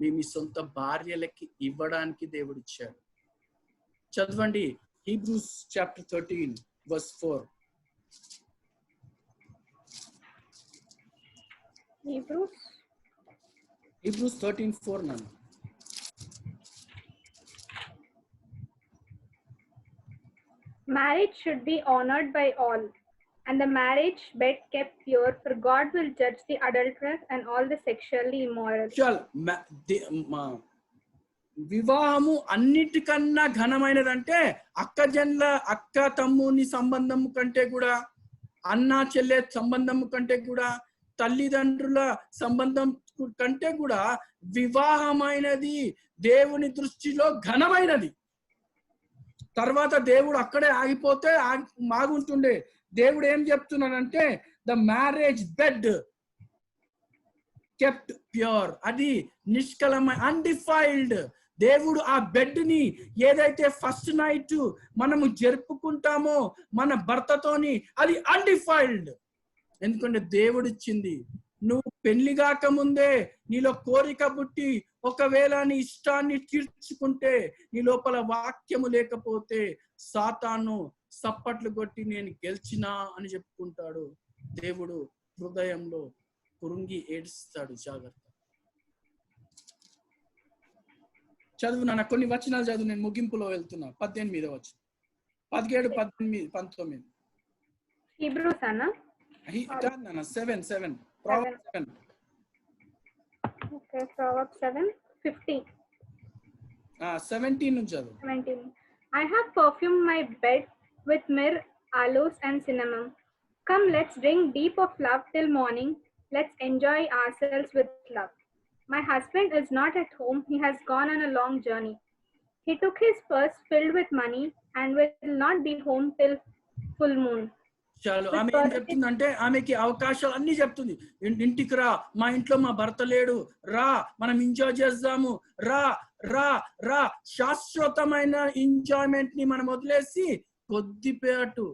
మీ సొంత భార్యలకి ఇవ్వడానికి దేవుడు ఇచ్చాడు. చదవండి Hebrews chapter 13 verse 4. Hebrews 13:4 nana. Marriage should be honored by all, and the marriage bed kept pure, for God will judge the adulterers and all the sexually immoral. వివాహము అన్నిటికన్నా ఘనమైనదంటే అక్క తమ్ముని సంబంధం కంటే కూడా, అన్న చెల్లె సంబంధం కంటే కూడా, తల్లిదండ్రుల సంబంధం కంటే కూడా వివాహమైనది దేవుని దృష్టిలో ఘనమైనది. తర్వాత దేవుడు అక్కడే ఆగిపోతే మాగుంటుండే. దేవుడు ఏం చెప్తున్నాడంటే the marriage bed kept pure, అది నిష్కలమైన అన్డిఫైల్డ్. దేవుడు ఆ బెడ్ ని ఏదైతే ఫస్ట్ నైట్ మనము జరుపుకుంటామో మన భర్తతోని, అది అన్డిఫైల్డ్. ఎందుకంటే దేవుడు ఇచ్చింది. నువ్వు పెళ్లి కాక ముందే నీలో కోరిక పుట్టి ఒకవేళ నీ ఇష్టాన్ని తీర్చుకుంటే, నీ లోపల వాక్యము లేకపోతే సాతాను సప్పట్లు కొట్టి నేను గెలిచినా అని చెప్పుకుంటాడు. దేవుడు హృదయంలో కురుంగి ఏడుస్తాడు. జాగ్రత్త. చదువు నాన్న, కొన్ని వచనాలు చదువు, నేను ముగింపులో వెళ్తున్నా. 18 వచనం, 17, 18, 19. Hebrews అన్న 7 Proverbs 7. Okay, Proverbs 7:15. 17 నుంచి చదువు. 17. I have perfumed my bed with myrrh, aloes and cinnamon. Come, let's drink deep of love till morning. Let's enjoy ourselves with love. My husband is not at home. He has gone on a long journey. He took his purse filled with money and will not be home till full moon. చాలు. ఆమె ఏం చెప్తుందంటే, ఆమెకి అవకాశాలు అన్ని చెప్తుంది. ఇంటికి రా, మా ఇంట్లో మా భర్త లేడు, రా మనం ఎంజాయ్ చేద్దాము, రా రా రా. శాశ్వతమైన ఎంజాయ్మెంట్ ని మనం వదిలేసి కొద్దిపేటు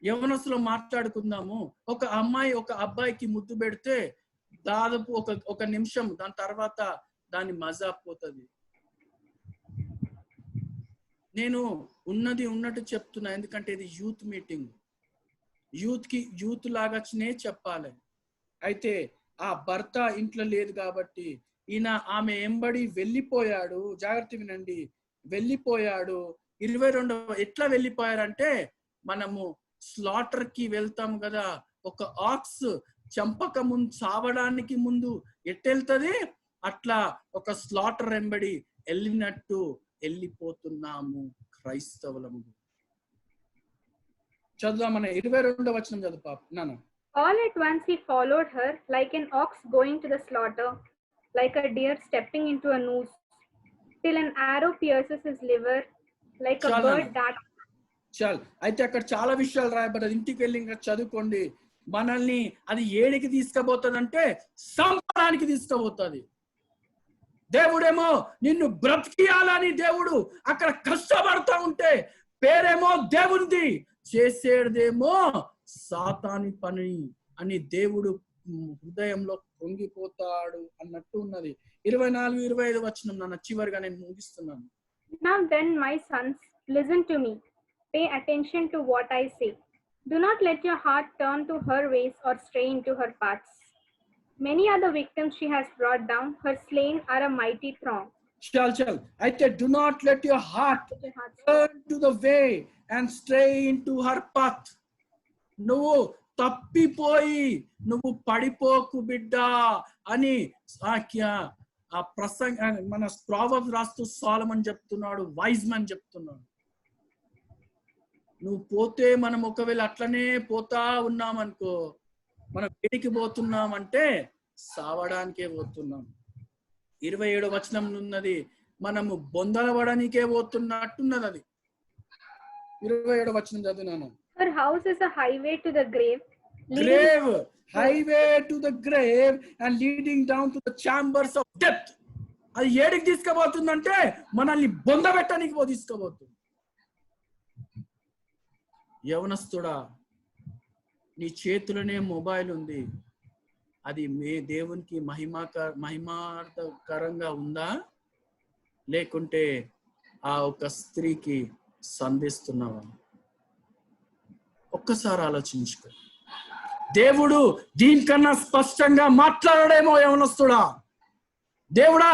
యవనస్తులో మాట్లాడుకుందాము. ఒక అమ్మాయి ఒక అబ్బాయికి ముద్దు పెడితే దాదాపు ఒక నిమిషం, దాని తర్వాత దాని మజా పోతుంది. నేను ఉన్నది ఉన్నట్టు చెప్తున్నా, ఎందుకంటే ఇది యూత్ మీటింగ్. యూత్ లాగానే చెప్పాలి. అయితే ఆ భర్త ఇంట్లో లేదు కాబట్టి ఈయన ఆమె ఎంబడి వెళ్ళిపోయాడు. జాగ్రత్త వినండి, వెళ్ళిపోయాడు. 22 ఎట్లా వెళ్ళిపోయారంటే, మనము స్లాటర్ కి వెళ్తాం కదా, ఒక ఆక్స్ చంపక ముందు, చావడానికి ముందు ఎట్టెళ్తుంది, అట్లా ఒక స్లాటర్ ఎంబడి వెళ్ళినట్టు వెళ్ళిపోతున్నాము క్రైస్తవులము. చదువుదామనే 22వ వచనం చదువు పాప నాన్న. All at once he followed her like an ox going to the slaughter, like a deer stepping into a noose, till an arrow pierces his liver, like a bird dart. చాలు. అయితే అక్కడ చాలా విషయాలు రాయబడ్డది. ఇంటికి వెళ్ళి ఇంకా చదువుకోండి. మనల్ని అది ఏడికి తీసుకుపోతుంది అంటే సంపడానికి తీసుకుపోతుంది. దేవుడేమో నిన్ను బ్రతికియాలని దేవుడు అక్కడ కష్టపడతా ఉంటే, పేరేమో దేవునిది, చేసేదేమో సాతాని పని అని దేవుడు హృదయంలో పొంగిపోతాడు అన్నట్టు ఉన్నది. 24, 25 వచనం నాన్న, చివరిగా నేను ముగిస్తున్నాను. Now then, my sons, listen to me. Pay attention to what I say. Do not let your heart turn to her ways or stray into her paths. Many are the victims she has brought down. Her slain are a mighty throng. Chal. అయితే do not let your heart turn to the way and stray into her path. నువ్వు తప్పిపోయి నువ్వు పడిపోకు బిడ్డ అని ఆ ప్రసంగ మన ప్రావర్బ్స్ రాస్తూ సోలమన్ చెప్తున్నాడు, వైజ్ మ్యాన్ చెప్తున్నాడు. నువ్వు పోతే మనం ఒకవేళ అట్లనే పోతా ఉన్నామనుకో, మనం ఎడికి పోతున్నామంటే సావడానికే పోతున్నాం. 27వ వచనం ఉన్నది, మనము బొందలబడానికే పోతున్నట్టున్నది. అది 27వ వచనం చదువునాను. Her house is a highway to the grave. Highway to the grave and leading down to the chambers of death. అది ఏడికి తీసుకుపోతుందంటే మనల్ని బొందబెట్టడానికి తీసుకుపోతుంది. యవనస్తుడా, నీ చేతిలోనే మొబైల్ ఉంది, అది దేవునికి మహిమార్థకరంగా ఉందా, లేకుంటే ఆ ఒక స్త్రీకి సంధిస్తున్నావా? ఒక్కసారి ఆలోచించుకో. దేవుడు దీనికన్నా స్పష్టంగా మాట్లాడడేమో యవనస్తుడా. దేవుడా,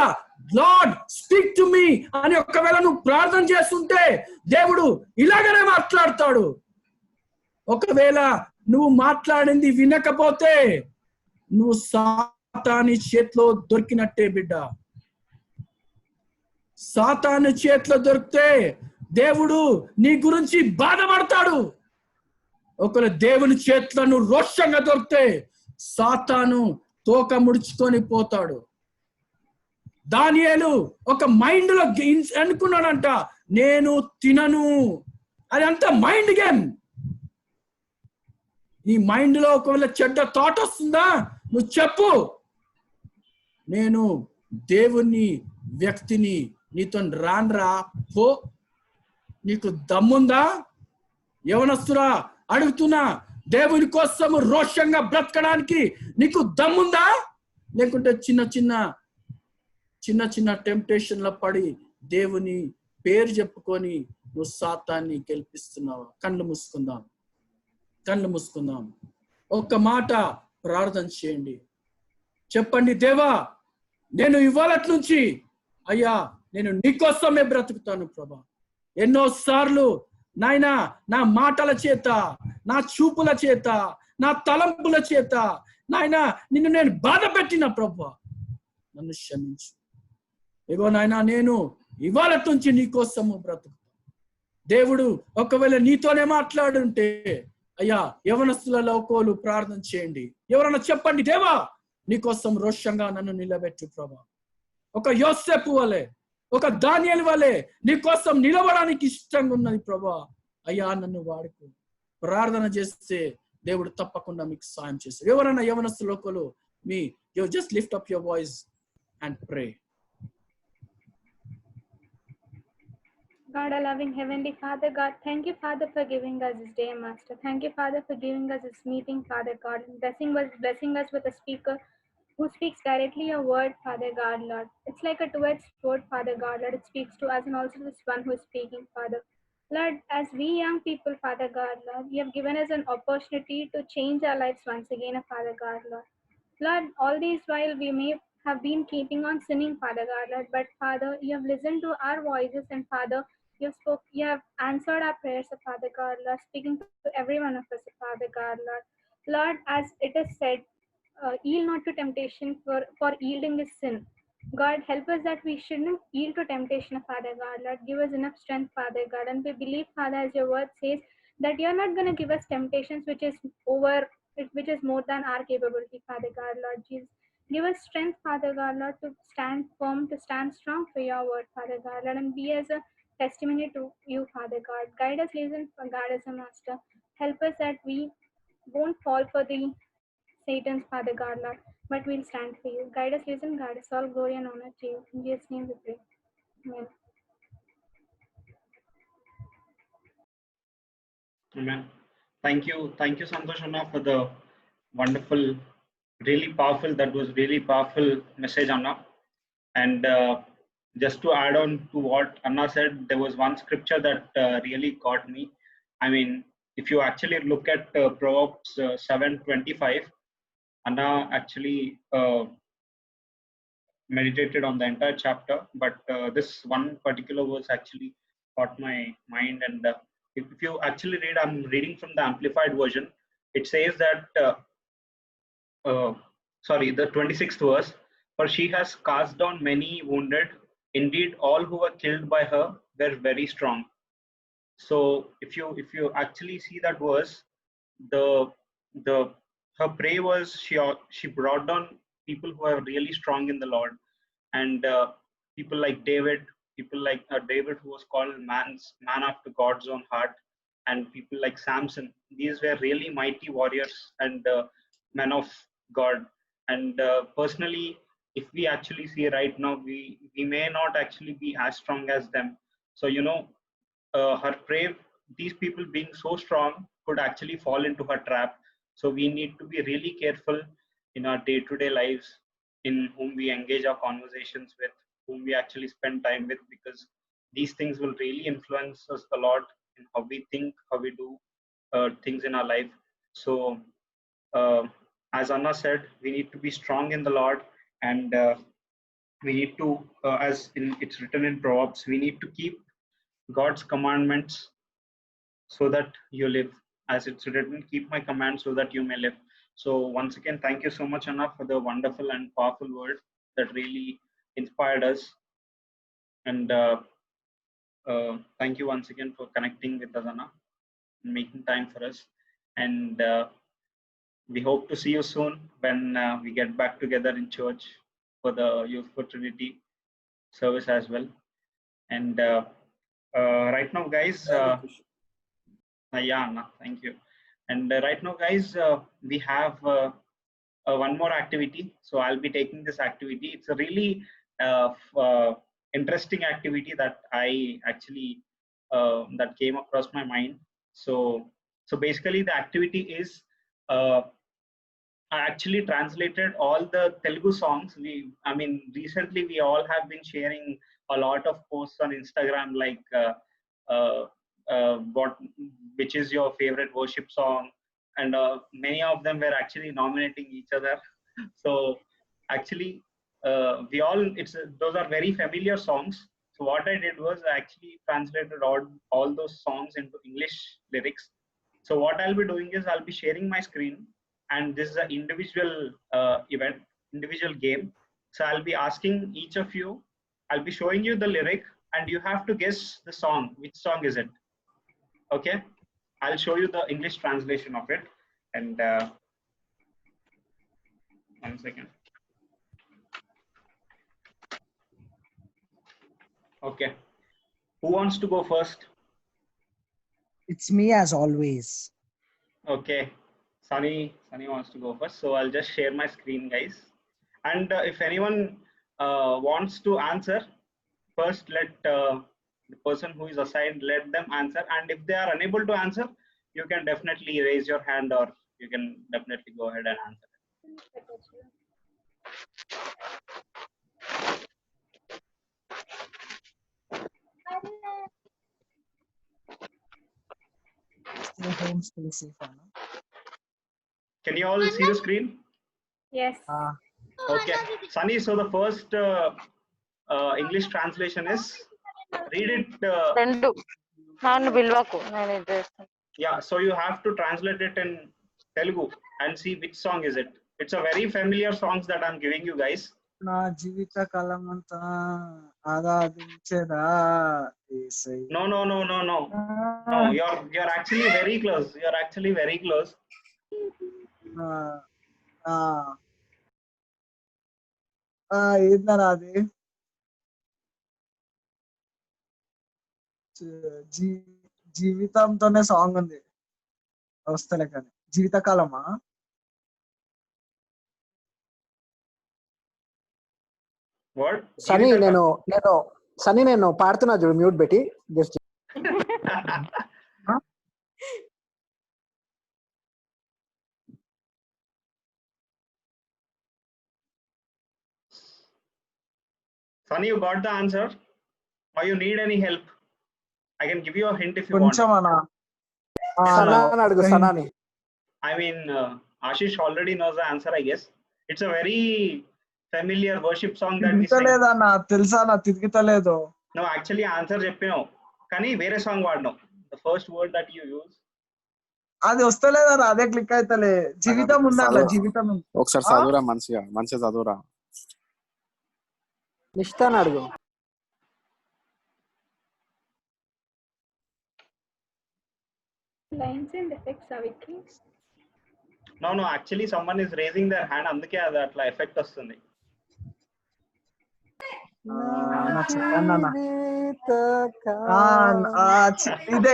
లార్డ్ స్పీక్ టు మీ అని ఒకవేళ నువ్వు ప్రార్థన చేస్తుంటే దేవుడు ఇలాగనే మాట్లాడతాడు. ఒకవేళ నువ్వు మాట్లాడింది వినకపోతే నువ్వు సాతాని చేతిలో దొరికినట్టే బిడ్డ. సాతాను చేతిలో దొరికితే దేవుడు నీ గురించి బాధపడతాడు. ఒకవేళ దేవుని చేతిలో నువ్వు రోషంగా దొరికితే సాతాను తోక ముడుచుకొని పోతాడు. దానియేలు ఒక మైండ్ లో అనుకున్నాడంట, నేను తినను. అది అంత మైండ్ గేమ్. నీ మైండ్ లో ఒకవేళ చెడ్డ థాట్ వస్తుందా, నువ్వు చెప్పు, నేను దేవుని వ్యక్తిని, నీతో రాన్రా పో. నీకు దమ్ముందా? యవనస్తురా అడుగుతున్నా, దేవుని కోసం రోషంగా బ్రతకడానికి నీకు దమ్ముందా? లేకుంటే చిన్న చిన్న టెంప్టేషన్లో పడి దేవుని పేరు చెప్పుకొని నువ్వు సాతాన్ని గెలిపిస్తున్నావా? కళ్ళు మూసుకుందాం. ఒక్క మాట ప్రార్థన చేయండి. చెప్పండి, దేవా, నేను ఇవాళ నుంచి అయ్యా నేను నీకోసమే బ్రతుకుతాను ప్రభా. ఎన్నోసార్లు నాయనా నా మాటల చేత, నా చూపుల చేత, నా తలంపుల చేత నాయనా నిన్ను నేను బాధ పెట్టిన ప్రభా, నన్ను క్షమించు. ఇగో నాయనా, నేను ఇవాళ నుంచి నీకోసము బ్రతుకుతాను. దేవుడు ఒకవేళ నీతోనే మాట్లాడుంటే అయ్యా యవనస్తుల లోకోలు ప్రార్థన చేయండి. ఎవరన్నా చెప్పండి, దేవా నీకోసం రోషంగా నన్ను నిలబెట్టు ప్రభా. ఒక యోసేపు వలె, ఒక దానియేలు వలె నీకోసం నిలబడడానికి ఇష్టంగా ఉన్నది ప్రభా. అయ్యా నన్ను వాడుకో. ప్రార్థన చేస్తే దేవుడు తప్పకుండా మీకు సాయం చేస్తారు. ఎవరైనా యవనస్తు లోకలు you just lift up your voice and pray. God, our loving Heavenly Father, God, thank you, Father, for giving us this day, Master. Thank you, Father, for giving us this meeting, Father God, and blessing us with a speaker who speaks directly your word, Father God, Lord. It's like a two-edged sword, Father God, Lord. It speaks to us and also this one who is speaking, Father. Lord, as we young people, Father God, Lord, you have given us an opportunity to change our lives once again, Father God, Lord. Lord, all these while we may have been keeping on sinning, Father God, Lord, but Father, you have listened to our voices, and Father, you have answered our prayers, Father God, Lord, speaking to every one of us, Father God, Lord. Lord, as it is said, yield not to temptation, for yielding is sin. God, help us that we shouldn't yield to temptation, Father God, Lord. Give us enough strength, Father God, and we believe, Father, as your word says, that you're not going to give us temptations which is more than our capability, Father God, Lord Jesus. Give us strength, Father God, Lord, to stand firm, to stand strong for your word, Father God, Lord, and be as a testimony to you, Father God. Guide us, listen, guide us, Master. Help us that we won't fall for the Satan's, Father God, Lord, but we'll stand for you. Guide us, listen, guide us. All glory and honor to you. In Jesus' name we pray. Amen. Amen. Thank you, Santosh Anna, for the wonderful, really powerful message, Anna. And just to add on to what Anna said, there was one scripture that really caught me. I mean, if you actually look at Proverbs 7:25, Anna actually meditated on the entire chapter, but this one particular verse actually caught my mind. And if you actually read, I'm reading from the Amplified version. It says that, the 26th verse, for she has cast down many wounded. Indeed, all who were killed by her were very strong. So if you actually see that verse, her prayer was she brought down people who are really strong in the Lord, and people like David who was called man after God's own heart, and people like Samson. These were really mighty warriors and men of God. And personally, if we actually see right now, we may not actually be as strong as them. So her prayer, these people being so strong, could actually fall into her trap. So we need to be really careful in our day-to-day lives, in whom we engage our conversations with, whom we actually spend time with, because these things will really influence us a lot in how we think, how we do things in our life. So as Anna said, we need to be strong in the Lord, and we need to, it's written in Proverbs, we need to keep God's commandments so that you live. As it's written, keep my commands so that you may live. So once again, thank you so much, Anna, for the wonderful and powerful word that really inspired us. And thank you once again for connecting with us, Anna, and making time for us. And we hope to see you soon when we get back together in church for the Youth for Trinity service as well. And right now, guys, yeah, Anna, thank you. And right now, guys, we have one more activity. So I'll be taking this activity. It's a really interesting activity that I actually that came across my mind. So basically, the activity is I actually translated all the Telugu songs. Recently we all have been sharing a lot of posts on Instagram, like which is your favorite worship song, and many of them were actually nominating each other. So actually, those are very familiar songs. So what I did was I actually translated all those songs into English lyrics. So what I'll be doing is I'll be sharing my screen, and this is an individual individual game. So I'll be asking each of you, I'll be showing you the lyric, and you have to guess the song. Which song is it? Okay, I'll show you the English translation of it. And 1 second. Okay, who wants to go first? It's me as always. Okay, Sunny wants to go first. So I'll just share my screen, guys. And if anyone wants to answer, first let the person who is assigned, let them answer. And if they are unable to answer, you can definitely raise your hand, or you can definitely go ahead and answer. Stay home, stay safe, Anna. Can you all see the screen? Yes. Okay, Sunny, so the first English translation is, read it. Yeah, so you have to translate it in Telugu and see which song is it. It's a very familiar songs that I'm giving you guys. నా జీవిత కాలమంతా ఆరాధించరా యేసయ్య. No, you're actually very close. You're actually very close. ఏందన్నా అది? జీవితంతోనే సాంగ్ ఉంది, వస్తలే కానీ. జీవితకాలమా? సన్నీ నేను పాడుతున్నా చూడు, మ్యూట్ పెట్టి just. Sunny, you got the answer? Or you need any help? I can give you a hint if you want. I mean, Ashish already knows the answer, I guess. It's a very familiar worship song that we sing. No, actually answer చెప్పినావు కానీ వేరే song వాడినావు. The first word that you use. అది వస్తలేదన్నా, అదే క్లిక్ అయితలే. జీవితం ఉండాల, జీవితం. ఒకసారి చదువురా, మంచిగా చదువురా. నిష్ఠాన్ అడుగు. Lines and effects Savitri. No, actually someone is raising their hand, అందుకే అది అట్లా ఎఫెక్ట్ వస్తుంది.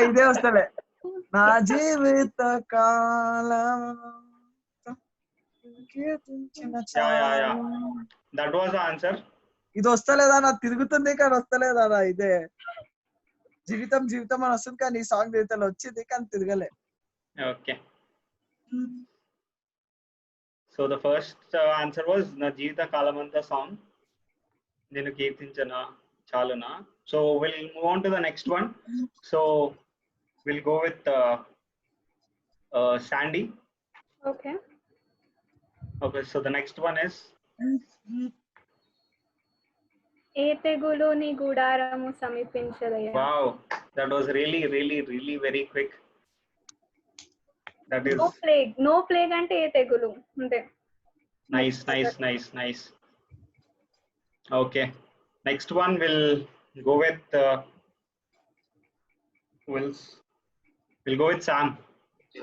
ఇదే వస్తలే. నా జీవిత కాలం దట్ వాస్ ద ఆన్సర్. ఇది వస్తలేదా? నాకు తిరుగుతుంది కానీ వస్తలేదా? ఇదే జీవితం జీవితం అని వస్తుంది కానీ ఈ సాంగ్ జీవితంలో వచ్చింది కానీ తిరగలే. Okay, So the first answer was Na Jeevita Kalamanta song. Nenu Keertinchana Chaluna. So we'll move on to the next one. So we'll go with Sandy. Okay. Okay, so the next one is ఏ తెగులు నీ గుడారము సమీపించదయ్యా. wow, that was really very quick. That is no plague అంటే ఏ తెగులు అంతే. nice. Okay, next one will go with we'll go with Sam.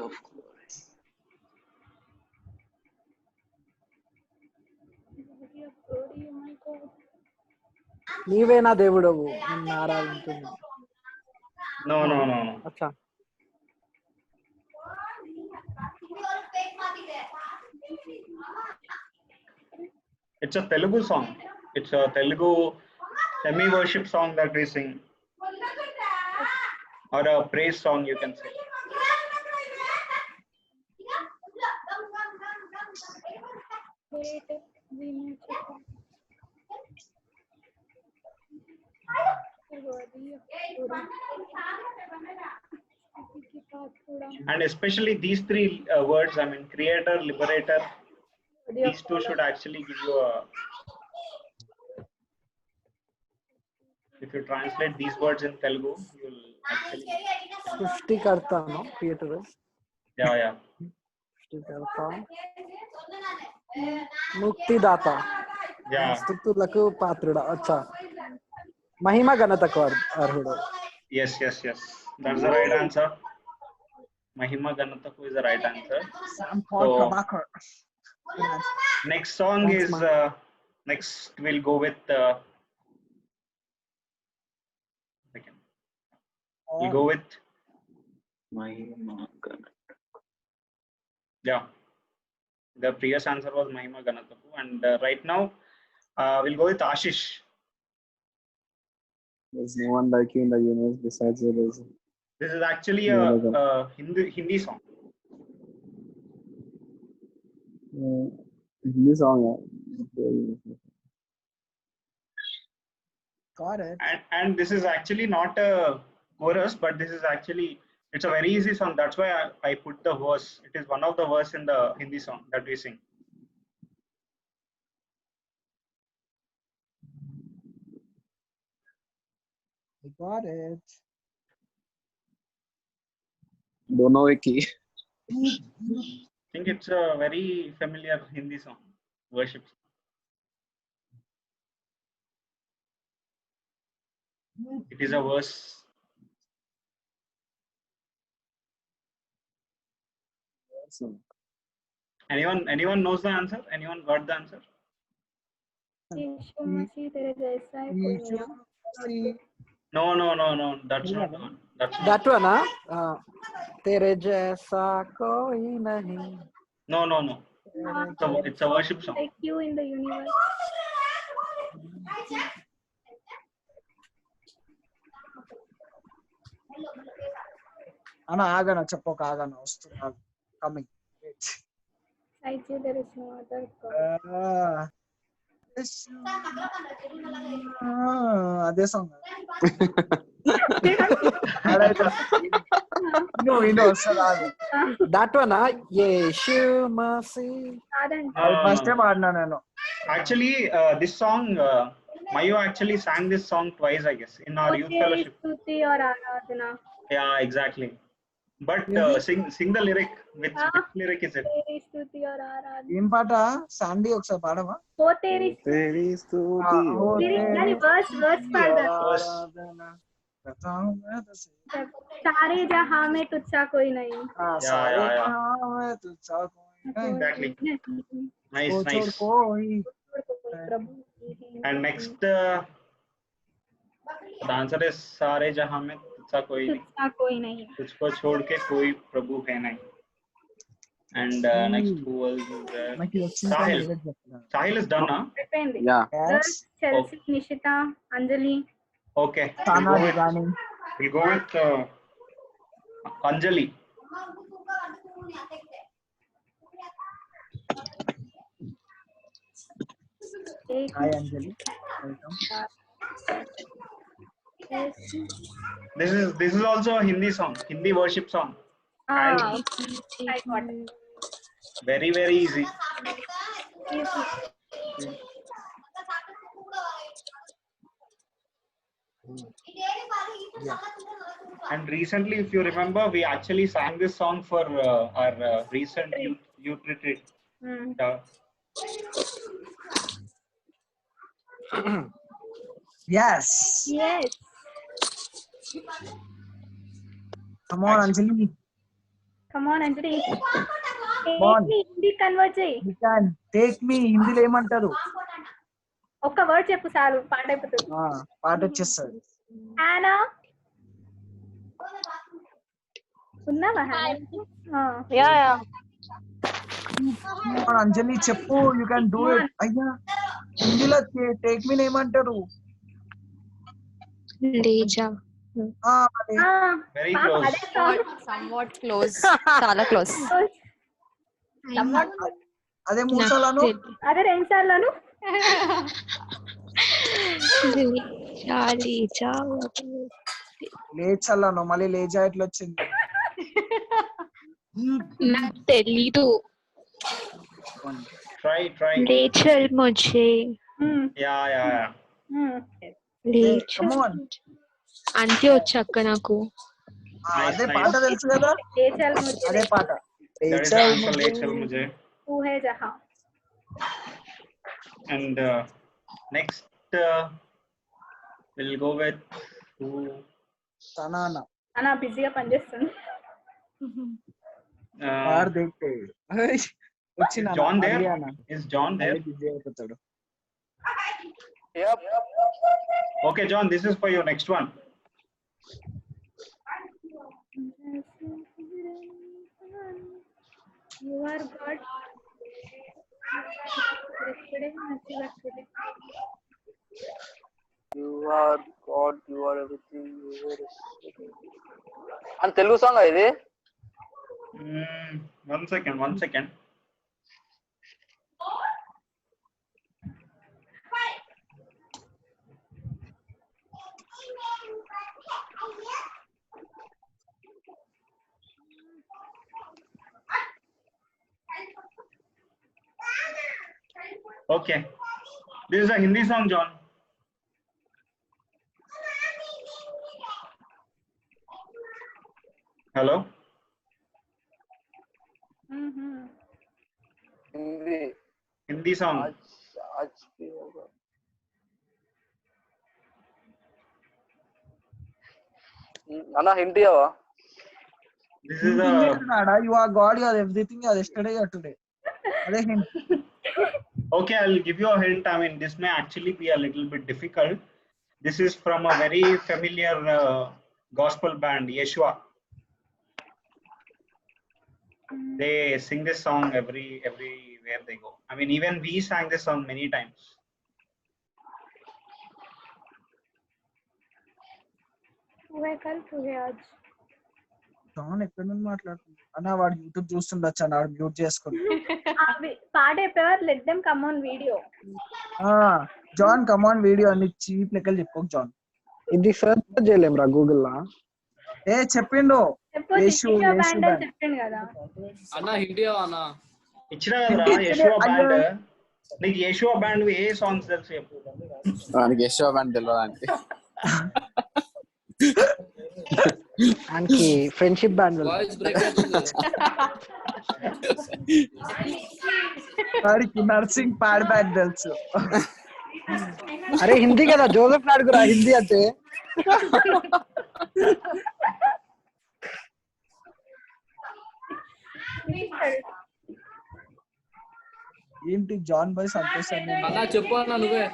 Of course. నీవే నా దేవుడవు నిన్ను ఆరాధించును. No. అచ్చా It's a Telugu song. It's a Telugu semi-worship song that we sing, or a praise song, you can say. And especially these three words, I mean, creator, liberator, these two should actually give you a, if you translate these words in Telugu, you'll actually, సృష్టికర్తను పీటర్ yeah. సృష్టికర్త ముక్తిదాత Yeah. స్తుతులకు పాత్రుడా. అచ్చా మహిమ ఘనతకు అర్హుడు. Yes. That's the right answer. Mahima Ganataku is the right answer. Sam Paul So, Prabhakar. next song Thanks, is next we'll go with we'll go with Mahima Ganataku. yeah. The previous answer was Mahima Ganataku, and right now we'll go with Ashish. There's no one like you in the universe besides you. This is actually a Hindi song. Hindi song. Got it. And this is actually not a chorus, but this is actually, it's a very easy song. That's why I put the verse. It is one of the verse in the Hindi song that we sing. I got it. Don't know a key. I think it's a very familiar Hindi song, worship song. It is a verse. Anyone knows the answer? Anyone got the answer? No. That's not the one. That one, तेरे जैसा कोई नहीं. No. It's a worship song. Like you in the universe. అన్న ఆగన చెప్పక ఆగన వస్తున్నా coming. I say there is no other God. అదే song that one Yeshu Masih first time ఆడినా నేను. Actually, this song, Mayu actually sang this song twice, I guess, in our youth fellowship. Stuti or Aradhana. Yeah, exactly. But sing the lyric. Which lyric is it? Teri stuti or Aradhana. ఏం పాట శాండీ ఒకసారి పాడవా? Oh teri స్తుతి. దాని verse పాడదా? सारे जहां में तुझसा कोई नहीं. Yeah. Exactly. Nice. And next, the answer is सारे जहां में तुझसा कोई नहीं. तुझको छोड़ के कोई प्रभु है नहीं. And next, who else is there? Sahil is done, huh? Yeah. Chelsea, Nishita, Anjali. Okay. We'll go with Anjali. Hi Anjali, welcome. This is also a Hindi song, Hindi worship song. I got it. Very easy. Yeah. And recently, if you remember, we actually sang this song for our recent youth retreat. Yes. Yes. Come on Anjali. Come on, Anjali. Come on. Hindi convert చేయి. You can take me. హిందీలో ఏమంటారు? ఒక్క వర్డ్ చెప్పు చాలు, పాట అయిపోతుంది. పాట వచ్చేస్తుంది. హానా ఉన్నావా? యా అంజలి చెప్పు, యూ కెన్ డూ ఇట్. అయ్యా హిందీలో టేక్ మీ ఏమంటారు? లేజా. Very close. Somewhat close. చాలా close. అదే మూడు సార్లు, అదే రెండు సార్లు. లేచాలను మళ్ళీ లేజా ఎట్లా వచ్చింది? నాకు తెలీదు. Try. లేచల్ ముझे. Yeah. Come on. అంతే వచ్చాక నాకు. అదే పాట తెలుసు కదా, అదే పాట. లేచల్ ముझे. तू है जहां. And next we'll go with తనానా. అనా బిజీగా పనిచేస్తుంది. John there? Is John there? Yep. Okay, John, this is for you. Next one. You are God. You are God, you are everything, you are everything. And Telugu song ఇది? One second. Okay. This is a Hindi song, John. Hello? Hindi song. అన్న హిందీ అవా? This is a you are God, you are everything, you are yesterday, you are today. అదే hint. Okay, I'll give you a hint. I mean, this may actually be a little bit difficult. This is from a very familiar gospel band, Yeshua. They sing this song everywhere they go. I mean, even we sang this song many times. John ఎక్కడి నుండి మాట్లాడుతుంది అన్న? వాడు యూట్యూబ్ చూస్తుండొచ్చు అన్న, వాడు మ్యూట్ చేసుకుని. పాట అయిపోయారు. Let them come on video. John come on video అని చీప్ లెక్కలు చెప్పు జాన్. ఇది సర్చ్ చేయలేం రా గూగుల్ లా. చెప్పిండు చెప్పిండు కదా అన్న. హిందీ అన్న ఇచ్చినా కదరా యెషువా బ్యాండ్. నీకు యెషువా బ్యాండ్ ఏ సాంగ్స్ తెలుసు చెప్పు. మనకి యెషువా బ్యాండ్ తెలియదండి. ఆయనకి ఫ్రెండ్షిప్ బ్యాండ్ వాడికి నర్సింగ్ ప్యాడ్ బ్యాండ్ తెలుసు. అరే హిందీ కదా, జోసెఫ్ నాడుగురా హిందీ అంటే. ఏంటి జాన్ బాయ్ సంతోషం అన్న చెప్పు అన్న నువ్వే.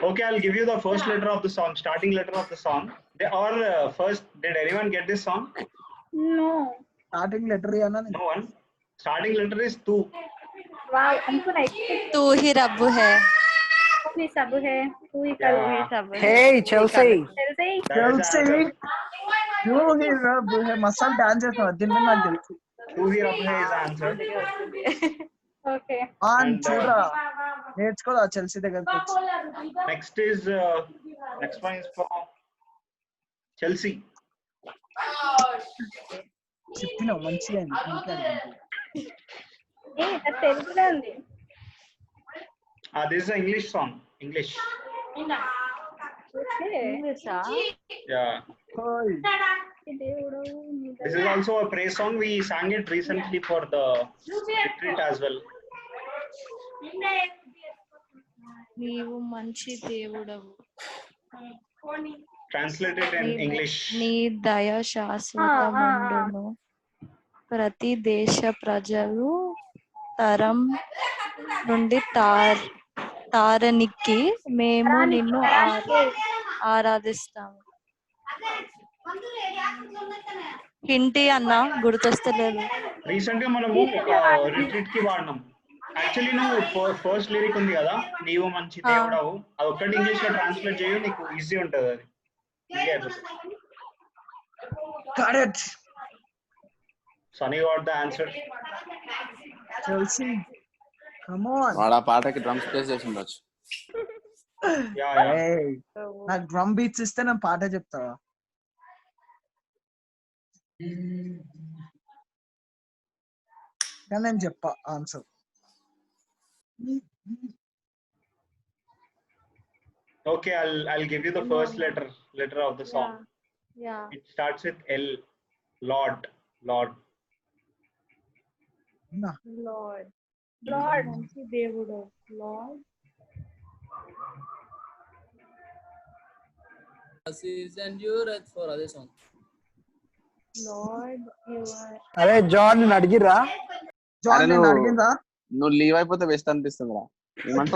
Okay, I'll give you the first letter of the song, starting letter of the song. First, did anyone get this song? No. Starting letter yana? No one. Starting letter is tu. Wow, हमको नहीं. तू ही रब है. तू ही सब है. तू ही कल है सब. Hey Chelsea. Chelsea. तू ही रब है. मसल डांस చేస్తావా? దీని మీద నాకు తెలుసు. Tu hi rab hai is answer. Okay. చూడరా నేర్చుకోదా చెల్సీ దగ్గరికి వచ్చి. Next one is for Chelsea. చెప్పినావు మంచిగా తెలుగులో ఉంది. This is an English song. English. Yeah. This is also a praise song. We sang it recently for the retreat as well. నీవు మంచి దేవుడవు. Translated in English. నీ దయ శాశ్వతముండును. ప్రతి దేశ ప్రజలు తరం నుండి తారనికి మేము నిన్ను ఆరాధిస్తాము. హింటీ అన్న గుర్తొస్తలేదు. రీసెంట్ గా మనము రిట్రీట్ కి వాడినాం. యాక్చువల్లీ నువ్వు ఫస్ట్ లిరిక్ ఉంది కదా, నీవు మంచి దేవుడవు, అది ఒక్కటి ఇంగ్లీష్ లో ట్రాన్స్లేట్ చేయు, నీకు ఈజీ ఉంటది. అది Sunny got the answer. Chelsea, come on. వాడు ఆ పాటకి డ్రమ్స్ ప్లే చేసి ఉండొచ్చు. నాకు డ్రమ్ బీట్స్ ఇస్తే నేను పాట చెప్తావా? నేను చెప్పా answer. Okay, I'll give you the first letter of the song. Yeah. It starts with L. Lord. మంచి దేవుడు. Lord. Endurance for other song. Lord, you are. అరే జాన్ నేను అడిగిరా? జాన్ నేను అడిగిందా? నువ్వు లీవ్ అయిపోతే బెస్ట్ అనిపిస్తుందిరా.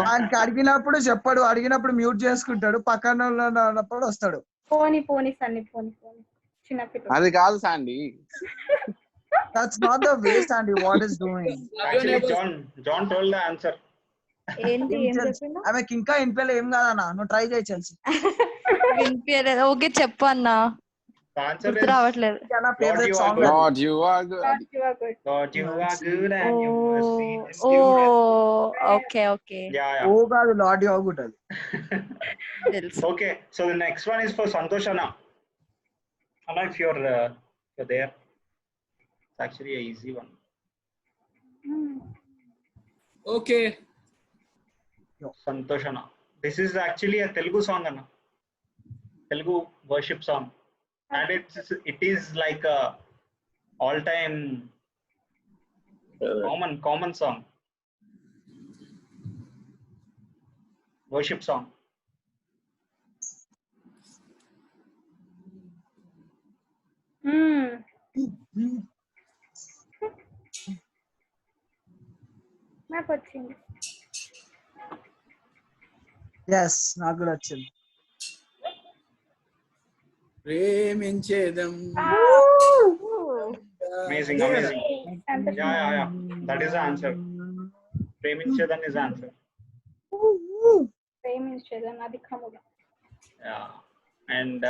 ఆయనకి అడిగినప్పుడు చెప్పాడు, అడిగినప్పుడు మ్యూట్ చేసుకుంటాడు, పక్కన ఉన్నప్పుడు వస్తాడు. పోనీ సన్ని పోనీ చిన్నపిల్ల. అది కాదు Sandy. That's not the way Sandy what is doing. Actually John told the answer. ఏంటి ఏం చెప్పిండు? ఆమెకి ఇంకా ఇంట్లో ఏం కాదన్నా, నువ్వు ట్రై చేయి చెల్సి. వినిపించలేదు. ఓకే చెప్పు అన్న. గుర్తు రావట్లేదు. Lord you are good. Lord you are good and your mercy is ఓ good. ఓకే. Yeah. ఓ కాదు లార్డ్ యు ఆర్ గుడ్ అది. Okay, so the next one is for Santosh Anna. Anna, if you're there, it's actually a easy one. Okay. Santosh Anna. This is actually a Telugu song, Anna. Telugu worship song, and it is like a all-time common song, worship song. నాకు వచ్చింది. yes నాకు కూడా వచ్చింది. ప్రేమించేదం. Amazing. Yeah. That is the answer. Preminchedan is the answer. ప్రేమించేదం అధికముగా. Yeah. And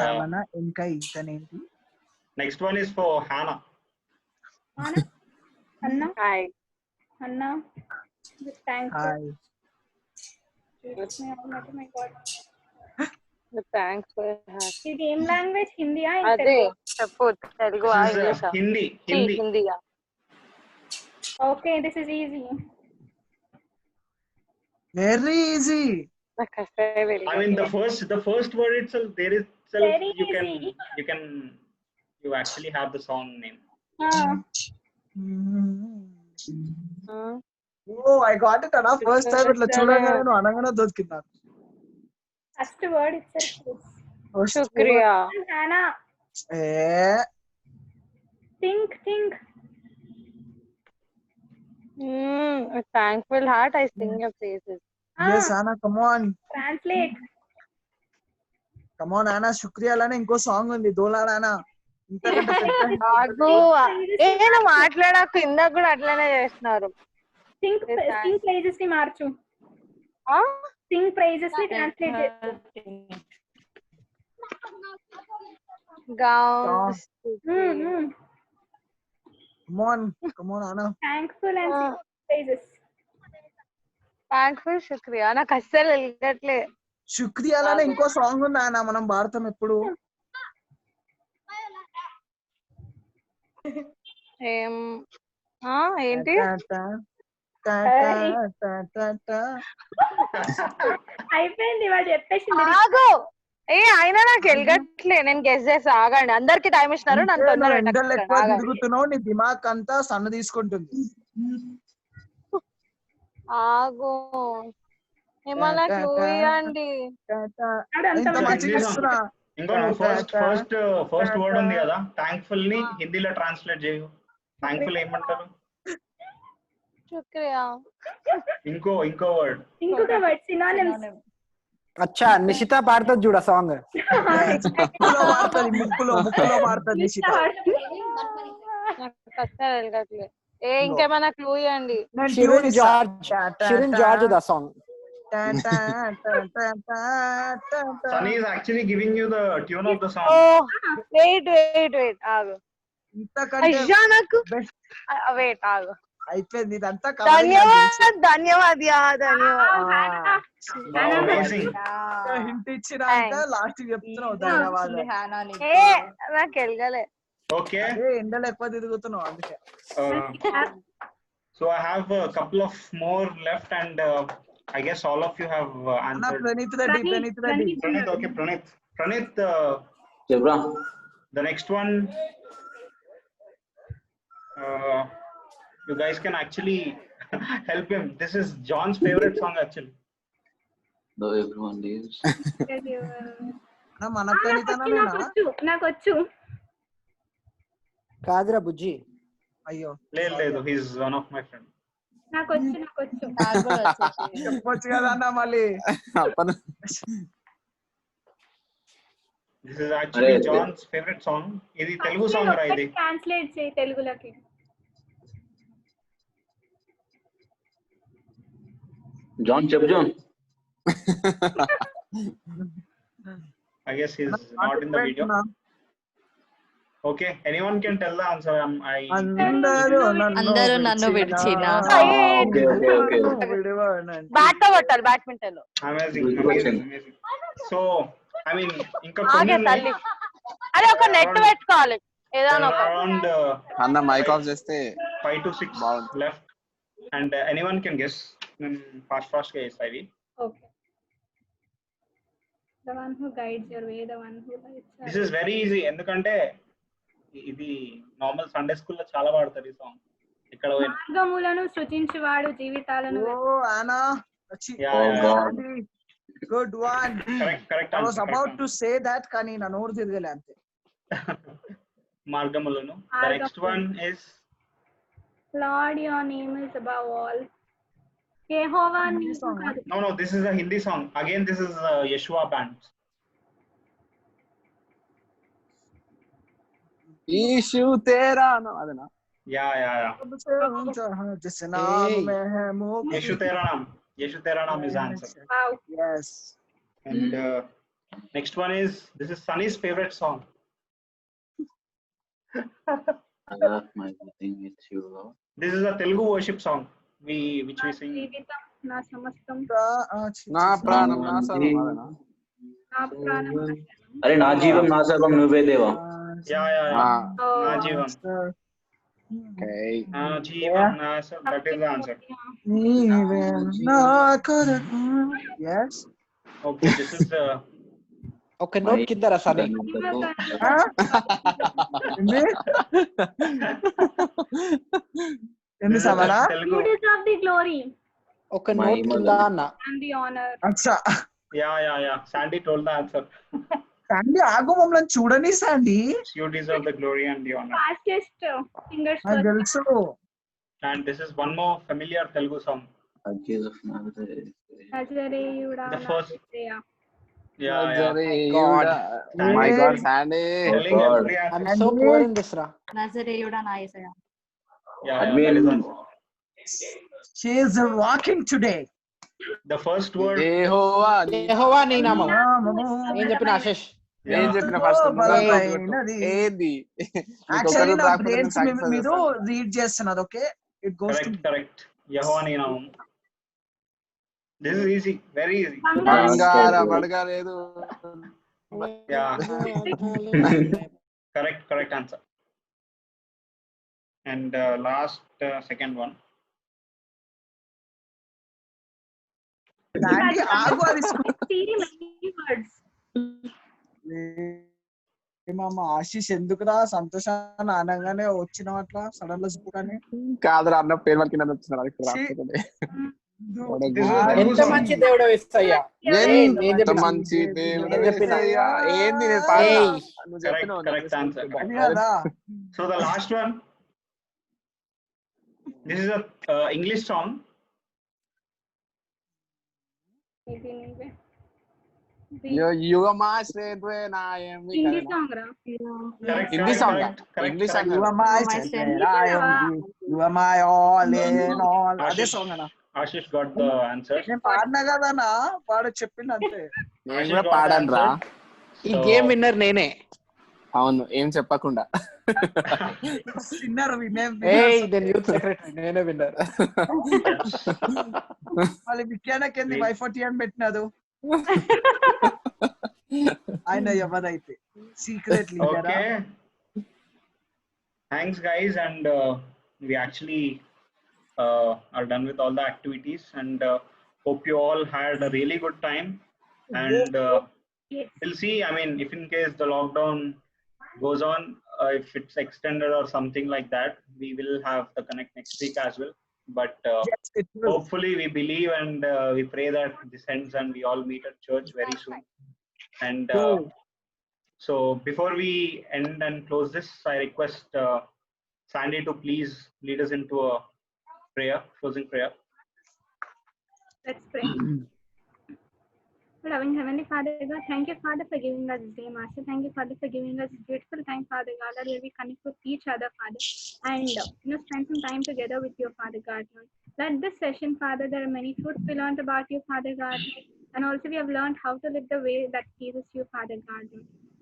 ఇంకా ఇతనేంటి? next one is for Hannah. Anna. Hi. Anna. Thank you. Hi. Oh my God. Thanks for ఇది ఏం లాంగ్వేజ్? హిందీయా? అదే చెప్పు. Telugu ఇంగ్లీషా? హిందీయా? Okay, this is easy. Very easy. I mean the first word itself, there is you actually have the song name. Oh, I got it Anna first time ఇట్లా చూడగానే నువ్వు అనగానే దొరికింది. First word itself. Shukriya. Anna. Think. A thankful heart, I sing your praises. Yes Anna, come on. Translate. Come on Anna, shukriya లానే ఇంకో సాంగ్ ఉంది దోలాడ Anna. నేను మాట్లాడాక ఇందాక కూడా అట్లనే చేస్తున్నారు. Sing praises ని మార్చు. Sing praises ని translate చేయి. Come on Anna. Thankful and sing praises. Thankful శుక్రియా నాకు అస్సలు వెళ్ళట్లే. శుక్రియాలోనే ఇంకో సాంగ్ ఉంది ఆయన మనం పాడతాం ఎప్పుడు. ఏం ఏంటి అయిపోయింది వాడు చెప్పేసి ఆగు. అయినా నాకు వెళ్ళగట్లే. నేను గెస్ చేసి ఆగండి. అందరికి టైం ఇచ్చినారు. నన్ను ఎండలు ఎక్కువ తిరుగుతున్నావు, నీ దిమాగ్ అంతా సన్న తీసుకుంటుంది. ఆగు ఏమన్నా క్లూ ఇవ్వండి. ఇంకా ఫస్ట్ వర్డ్ ఉంది కదా థ్యాంక్ఫుల్ ని హిందీలో ట్రాన్స్లేట్ చేయు. థ్యాంక్ఫుల్ ఏమంటారు? శుక్రియా. ఇంకో వర్డ్. ఇంకొక వర్డ్ సినానిమ్స్. అచ్చా నిషిత పాడుతుంది చూడ సాంగ్. ముక్కులో పాడుతుంది నిషిత. అస్సలు వెళ్ళగట్లే. ఇంకేమైనా క్లూ ఇవ్వండి. Shirin George the song. Sunny is actually giving you the tune of the song. Oh, wait. ఆగు. అయ్యా నాకు వెయిట్ ఆగు. అయిపోయింది ఇదంతా. ధన్యవాద్. హింట్ ఇచ్చినాక లాస్ట్ చెప్తున్నావు ధన్యవాదాలు. నాకు వెళ్ళగలే. Okay. ఎండలు ఎక్కువ తిరుగుతున్నావు అందుకే. So I have a couple of more left and I guess all of you have answered. Pranit Reddy. Okay, Pranit. The next one, you guys can actually help him. This is John's favorite song actually. Though everyone leaves. నాకొచ్చు కాదురా బుజ్జి. అయ్యో లేదు he's one of my friends. నాకొచ్చు చెప్పొచ్చు కదా అన్న మళ్ళీ. This is actually John's favorite song. ఇది తెలుగు సాంగ్ రా. ఇది ట్రాన్స్లేట్ చేయి తెలుగులోకి. John. I guess he's not in the video. Okay, anyone can tell the answer. అందరూ నన్ను విడిచినా. బ్యాట్ తో కొట్టాలి బ్యాడ్మింటన్ లో. Amazing. So I mean ఇంకా తల్లి అరే ఒక నెట్ పెట్టుకోవాలి ఏదైనా ఒక. Around అన్న మైక్ ఆఫ్ చేస్తే 5 to 6 left and anyone can guess. Fast గా guess Ivy. Okay. The one who guides your way, the one who lights. This is very easy ఎందుకంటే ఇది నార్మల్ సండే స్కూల్ లో చాలా వాడతారు ఈ సాంగ్. ఇక్కడ మార్గములను సృజించువాడు జీవితాలను. Anna. Good one. Correct. I was about to say that కానీ నా నోరు తిరగలే అంతే. మార్గములను. The next one is Lord, your name is above all. Yehovah. No, this is a Hindi song. Again, this is Yeshua band. Ishu तेरा नाम अदना. Yeah. Yeshu tera naam is answer. Wow. Yes. And next one is, this is Sunny's favorite song. I love my thing with you, Lord. This is a Telugu worship song which we sing. నా సమస్తం. నా ప్రాణం నా సర్వం అదనా. నా ప్రాణం. అరే నా జీవం నా సర్వం నువ్వే దేవా. Yeah. Na Jeevan. Okay. Na Jeevan, na sir. That is the answer. Yes. Okay, this is Okay, note కిందరా సరే. ఎన్ని సమరా? You deserve the glory. ఒక నోట్ కింద అన్న. And the honor. అచ్చా. Yeah. Sandy told the answer. Sandy ఆగు మమ్మల్ని చూడని Sandy. You deserve the glory and the honor. Fastest fingers. తెలుసు. And this is one more familiar Telugu song. నజరేయుడా. The first. Yeah. My God, Sandy. I'm so poor in this ra. నజరేయుడా నా యేసయ్యా. Yeah. She is walking today. The first word. యెహోవా నీ నామం. ఏం చెప్పిన ఆశీష్? ఏం చెప్పిన ఫస్ట్ ఏది? యాక్చువల్లీ నా బ్రెయిన్స్ మీరు రీడ్ చేస్తున్నారు. Okay, it goes to correct. యెహోవా నీ నామం. This is easy, very easy. బంగార బడగా లేదు. Yeah. Correct answer. And last second one. దాండి ఆగు అది ఏమమ్మా ఆశీష్ ఎందుకురా సంతోషాన్ని అనగానే వచ్చినావు అట్లా సడన్ గా చూడని కాదురా అన్న పేరు వరకు కింద వచ్చినాడు అది రాకపోతే. ఎంత మంచి దేవుడు యేసయ్యా, ఎంత మంచి దేవుడు యేసయ్యా. ఏంది నేను పాడలా, నువ్వు చెప్పినావు. Correct answer. So the last one. This is a English song. You are my strength when I am weak. Hindi song ra. Hindi song. English song. You are my strength, I am weak. You are my all in all. అదే సాంగ్ అన్న. Ashish got the answer. నేను పాడినా కదనా, పాడు చెప్పింది అంతే. నేను కూడా పాడాను రా. ఈ గేమ్ విన్నర్ నేనే. అవును, ఏం చెప్పకుండా. విన్నర్ నేను యూత్ సెక్రటరీ, నేనే విన్నర్. మళ్ళీ విక్యానకెంది వైఫోటీ అని పెట్టినదు ఆయన ఎవరైతే secret leader. Okay. Thanks guys, and we actually are done with all the activities, and hope you all had a really good time, and we'll see. I mean, if in case the lockdown goes on, if it's extended or something like that, we will have the connect next week as well. But hopefully we believe and we pray that this ends and we all meet at church very soon. And so before we end and close this, I request Sandy to please lead us into a prayer, closing prayer. Let's pray. Loving Heavenly Father God, thank you, Father, for giving us this day, Master. Thank you, Father, for giving us this beautiful time, Father God, that where we connect with each other, Father, and spend some time together with you, Father God. Lord, this session, Father, there are many truths we learned about you, Father God, and also we have learned how to live the way that pleases you, Father God.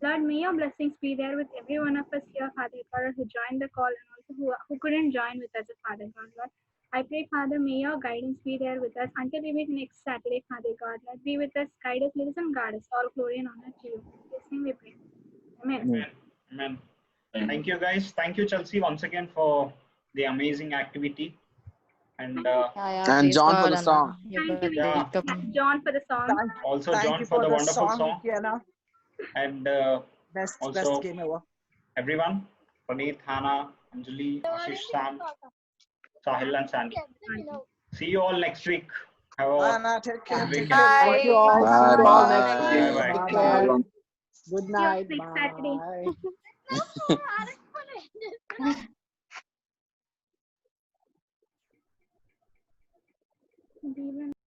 Lord, may your blessings be there with every one of us here, Father God, who joined the call and also who couldn't join with us, Father God. Lord, I pray, Father, may your guidance be there with us until we meet next Saturday, Father God. Lord, be with us, guide us, lead us, and guard us. All glory and honor to you. In this name we pray. Amen. Amen. Thank you, guys. Thank you, Chelsea, once again for the amazing activity. And John for the song. John for the song. Also John for the wonderful song. And best game ever. Everyone, Praneeth, Hannah, Anjali, Ashish, Sam, Sahil and Sandy. See you all next week. Have a take care. good weekend. Thank you all. See you all next week. Bye. Good night. Saturday. Bye.